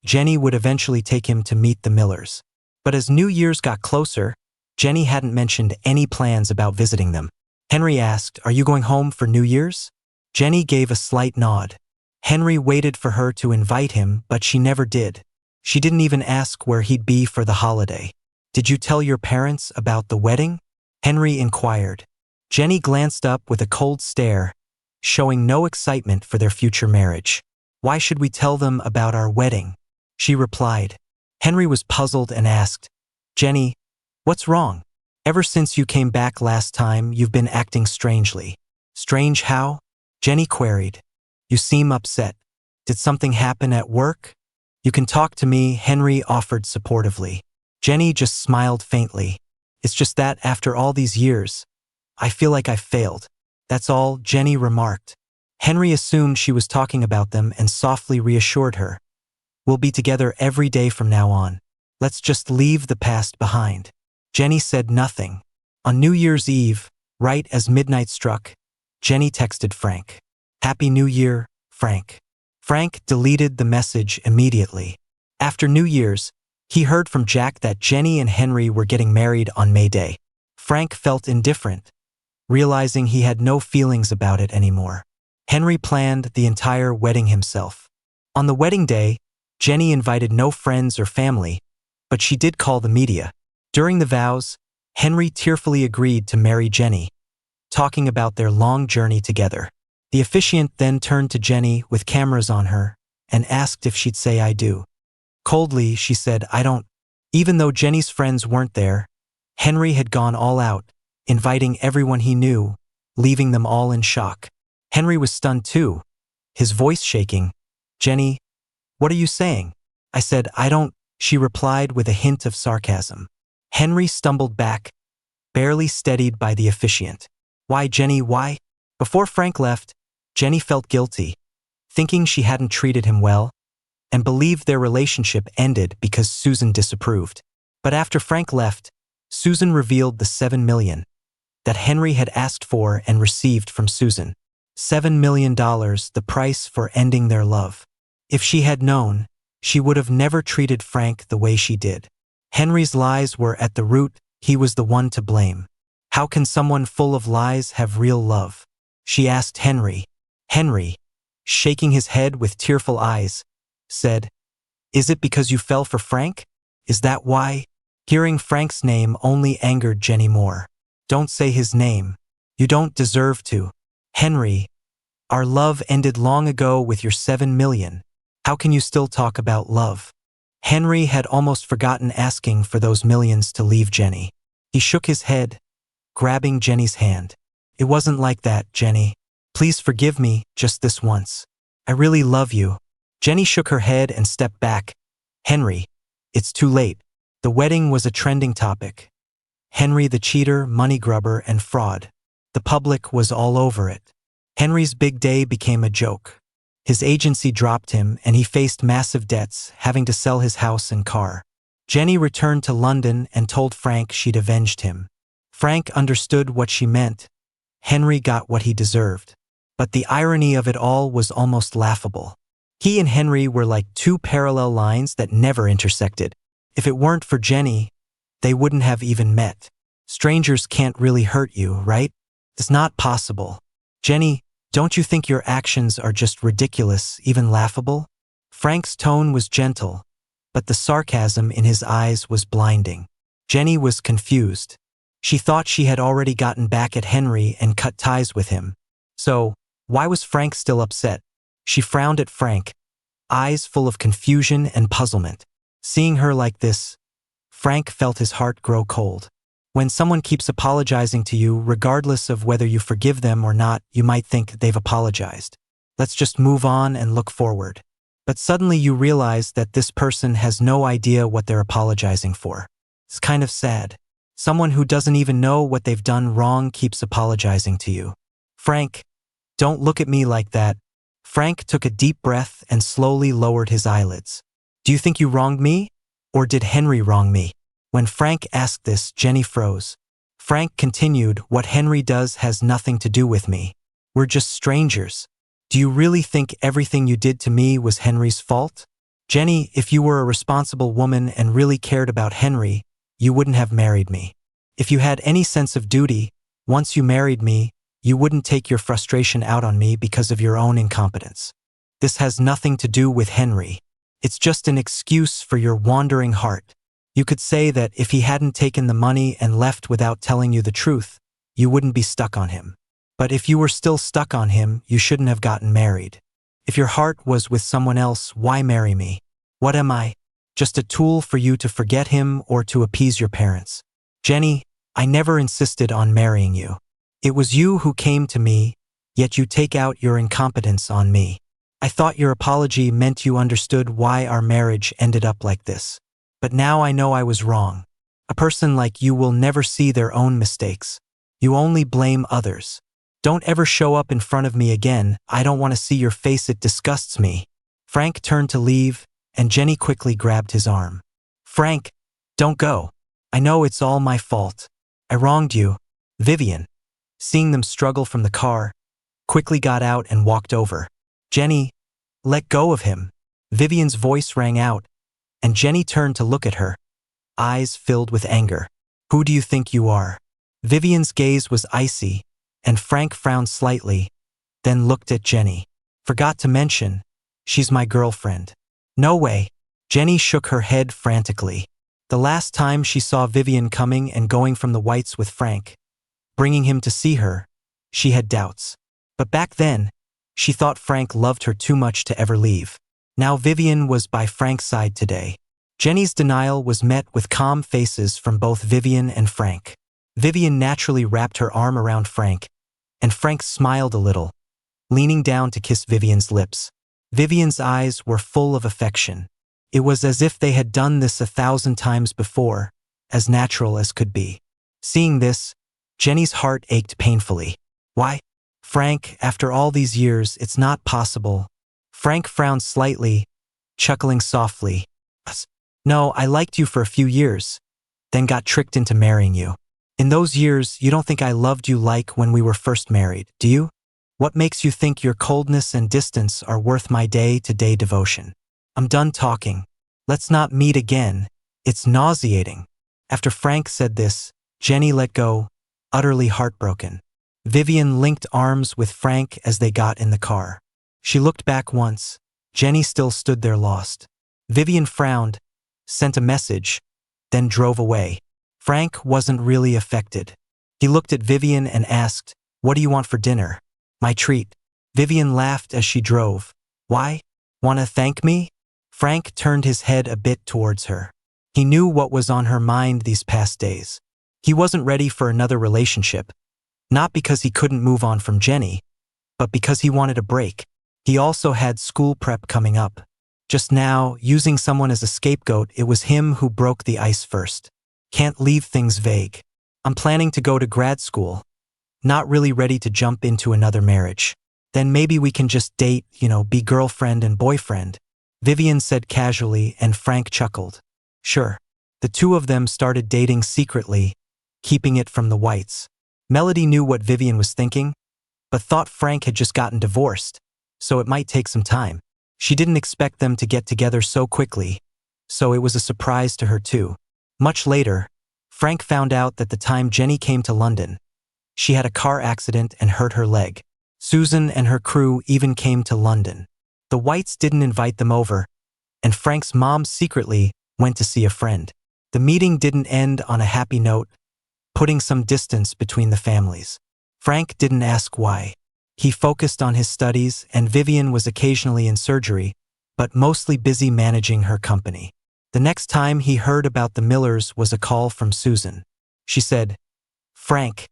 Jenny would eventually take him to meet the Millers. But as New Year's got closer, Jenny hadn't mentioned any plans about visiting them. Henry asked, "Are you going home for New Year's?" Jenny gave a slight nod. Henry waited for her to invite him, but she never did. She didn't even ask where he'd be for the holiday. "Did you tell your parents about the wedding?" Henry inquired. Jenny glanced up with a cold stare, showing no excitement for their future marriage. "Why should we tell them about our wedding?" she replied. Henry was puzzled and asked, "Jenny, what's wrong? Ever since you came back last time, you've been acting strangely." "Strange how?" Jenny queried. "You seem upset. Did something happen at work?" "You can talk to me," Henry offered supportively. Jenny just smiled faintly. "It's just that after all these years, I feel like I've failed. That's all," Jenny remarked. Henry assumed she was talking about them and softly reassured her. "We'll be together every day from now on. Let's just leave the past behind." Jenny said nothing. On New Year's Eve, right as midnight struck, Jenny texted Frank. "Happy New Year, Frank." Frank deleted the message immediately. After New Year's, he heard from Jack that Jenny and Henry were getting married on May Day. Frank felt indifferent, realizing he had no feelings about it anymore. Henry planned the entire wedding himself. On the wedding day, Jenny invited no friends or family, but she did call the media. During the vows, Henry tearfully agreed to marry Jenny, talking about their long journey together. The officiant then turned to Jenny with cameras on her and asked if she'd say "I do." Coldly, she said, "I don't." Even though Jenny's friends weren't there, Henry had gone all out, inviting everyone he knew, leaving them all in shock. Henry was stunned too, his voice shaking. "Jenny, what are you saying?" "I said, I don't," she replied with a hint of sarcasm. Henry stumbled back, barely steadied by the officiant. "Why, Jenny, why?" Before Frank left, Jenny felt guilty, thinking she hadn't treated him well, and believed their relationship ended because Susan disapproved. But after Frank left, Susan revealed the $7 million that Henry had asked for and received from Susan. $7 million, the price for ending their love. If she had known, she would have never treated Frank the way she did. Henry's lies were at the root, he was the one to blame. How can someone full of lies have real love? She asked Henry. Henry, shaking his head with tearful eyes, said, "Is it because you fell for Frank? Is that why?" Hearing Frank's name only angered Jenny more. "Don't say his name. You don't deserve to." "Henry, our love ended long ago with your $7 million. How can you still talk about love?" Henry had almost forgotten asking for those millions to leave Jenny. He shook his head, grabbing Jenny's hand. "It wasn't like that, Jenny. Please forgive me just this once. I really love you." Jenny shook her head and stepped back. "Henry, it's too late." The wedding was a trending topic. Henry the cheater, money grubber, and fraud. The public was all over it. Henry's big day became a joke. His agency dropped him and he faced massive debts, having to sell his house and car. Jenny returned to London and told Frank she'd avenged him. Frank understood what she meant. Henry got what he deserved. But the irony of it all was almost laughable. He and Henry were like two parallel lines that never intersected. If it weren't for Jenny, they wouldn't have even met. Strangers can't really hurt you, right? It's not possible. Jenny, don't you think your actions are just ridiculous, even laughable? Frank's tone was gentle, but the sarcasm in his eyes was blinding. Jenny was confused. She thought she had already gotten back at Henry and cut ties with him. So, why was Frank still upset? She frowned at Frank, eyes full of confusion and puzzlement. Seeing her like this, Frank felt his heart grow cold. When someone keeps apologizing to you, regardless of whether you forgive them or not, you might think they've apologized. Let's just move on and look forward. But suddenly you realize that this person has no idea what they're apologizing for. It's kind of sad. Someone who doesn't even know what they've done wrong keeps apologizing to you. "Frank, don't look at me like that." Frank took a deep breath and slowly lowered his eyelids. "Do you think you wronged me? Or did Henry wrong me?" When Frank asked this, Jenny froze. Frank continued, "What Henry does has nothing to do with me. We're just strangers. Do you really think everything you did to me was Henry's fault? Jenny, if you were a responsible woman and really cared about Henry, you wouldn't have married me. If you had any sense of duty, once you married me, you wouldn't take your frustration out on me because of your own incompetence. This has nothing to do with Henry. It's just an excuse for your wandering heart. You could say that if he hadn't taken the money and left without telling you the truth, you wouldn't be stuck on him. But if you were still stuck on him, you shouldn't have gotten married. If your heart was with someone else, why marry me? What am I? Just a tool for you to forget him or to appease your parents? Jenny, I never insisted on marrying you. It was you who came to me, yet you take out your incompetence on me. I thought your apology meant you understood why our marriage ended up like this. But now I know I was wrong. A person like you will never see their own mistakes. You only blame others. Don't ever show up in front of me again. I don't want to see your face. It disgusts me." Frank turned to leave, and Jenny quickly grabbed his arm. "Frank, don't go. I know it's all my fault. I wronged you." Vivien, seeing them struggle from the car, quickly got out and walked over. "Jenny, let go of him." Vivien's voice rang out, and Jenny turned to look at her, eyes filled with anger. "Who do you think you are?" Vivien's gaze was icy, and Frank frowned slightly, then looked at Jenny. "Forgot to mention, She's my girlfriend. No way. Jenny shook her head frantically. The last time she saw Vivien coming and going from the Whites with Frank, bringing him to see her, she had doubts. But back then, she thought Frank loved her too much to ever leave. Now Vivien was by Frank's side today. Jenny's denial was met with calm faces from both Vivien and Frank. Vivien naturally wrapped her arm around Frank, and Frank smiled a little, leaning down to kiss Vivien's lips. Vivien's eyes were full of affection. It was as if they had done this 1,000 times before, as natural as could be. Seeing this, Jenny's heart ached painfully. Why? Frank, after all these years, it's not possible. Frank frowned slightly, chuckling softly. No, I liked you for a few years, then got tricked into marrying you. In those years, you don't think I loved you like when we were first married, do you? What makes you think your coldness and distance are worth my day-to-day devotion? I'm done talking. Let's not meet again. It's nauseating. After Frank said this, Jenny let go, utterly heartbroken. Vivien linked arms with Frank as they got in the car. She looked back once. Jenny still stood there lost. Vivien frowned, sent a message, then drove away. Frank wasn't really affected. He looked at Vivien and asked, "What do you want for dinner?" "My treat." Vivien laughed as she drove. "Why? Wanna thank me?" Frank turned his head a bit towards her. He knew what was on her mind these past days. He wasn't ready for another relationship, not because he couldn't move on from Jenny, but because he wanted a break. He also had school prep coming up. Just now, using someone as a scapegoat, it was him who broke the ice first. Can't leave things vague. I'm planning to go to grad school. Not really ready to jump into another marriage. Then maybe we can just date, be girlfriend and boyfriend. Vivien said casually, and Frank chuckled. Sure. The two of them started dating secretly, keeping it from the Whites. Melody knew what Vivien was thinking, but thought Frank had just gotten divorced, so it might take some time. She didn't expect them to get together so quickly, so it was a surprise to her too. Much later, Frank found out that the time Jenny came to London, she had a car accident and hurt her leg. Susan and her crew even came to London. The Whites didn't invite them over, and Frank's mom secretly went to see a friend. The meeting didn't end on a happy note, putting some distance between the families. Frank didn't ask why. He focused on his studies, and Vivien was occasionally in surgery, but mostly busy managing her company. The next time he heard about the Millers was a call from Susan. She said, "Frank,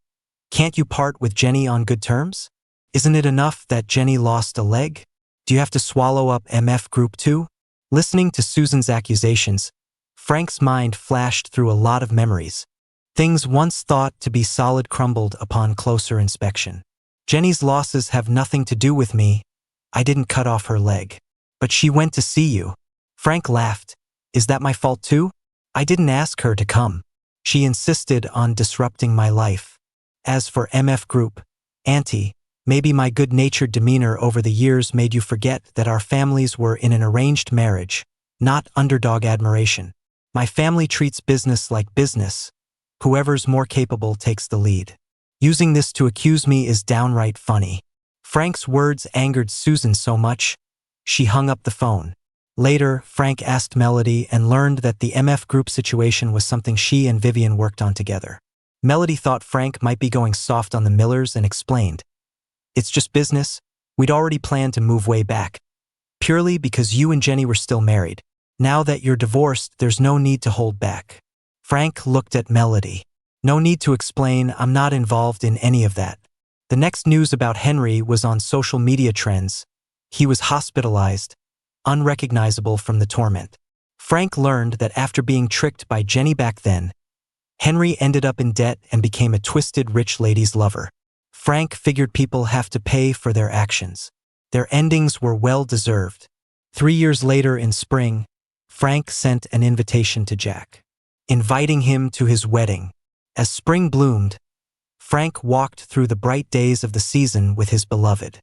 can't you part with Jenny on good terms? Isn't it enough that Jenny lost a leg? Do you have to swallow up MF Group too?" Listening to Susan's accusations, Frank's mind flashed through a lot of memories. Things once thought to be solid crumbled upon closer inspection. Jenny's losses have nothing to do with me. I didn't cut off her leg. But she went to see you. Frank laughed. Is that my fault too? I didn't ask her to come. She insisted on disrupting my life. As for MF Group, Auntie, maybe my good-natured demeanor over the years made you forget that our families were in an arranged marriage, not underdog admiration. My family treats business like business. Whoever's more capable takes the lead. Using this to accuse me is downright funny. Frank's words angered Susan so much, she hung up the phone. Later, Frank asked Melody and learned that the MF Group situation was something she and Vivien worked on together. Melody thought Frank might be going soft on the Millers and explained, "It's just business. We'd already planned to move way back. Purely because you and Jenny were still married. Now that you're divorced, there's no need to hold back." Frank looked at Melody. "No need to explain, I'm not involved in any of that." The next news about Henry was on social media trends. He was hospitalized, unrecognizable from the torment. Frank learned that after being tricked by Jenny back then, Henry ended up in debt and became a twisted rich lady's lover. Frank figured people have to pay for their actions. Their endings were well-deserved. 3 years later in spring, Frank sent an invitation to Jack, inviting him to his wedding. As spring bloomed, Frank walked through the bright days of the season with his beloved.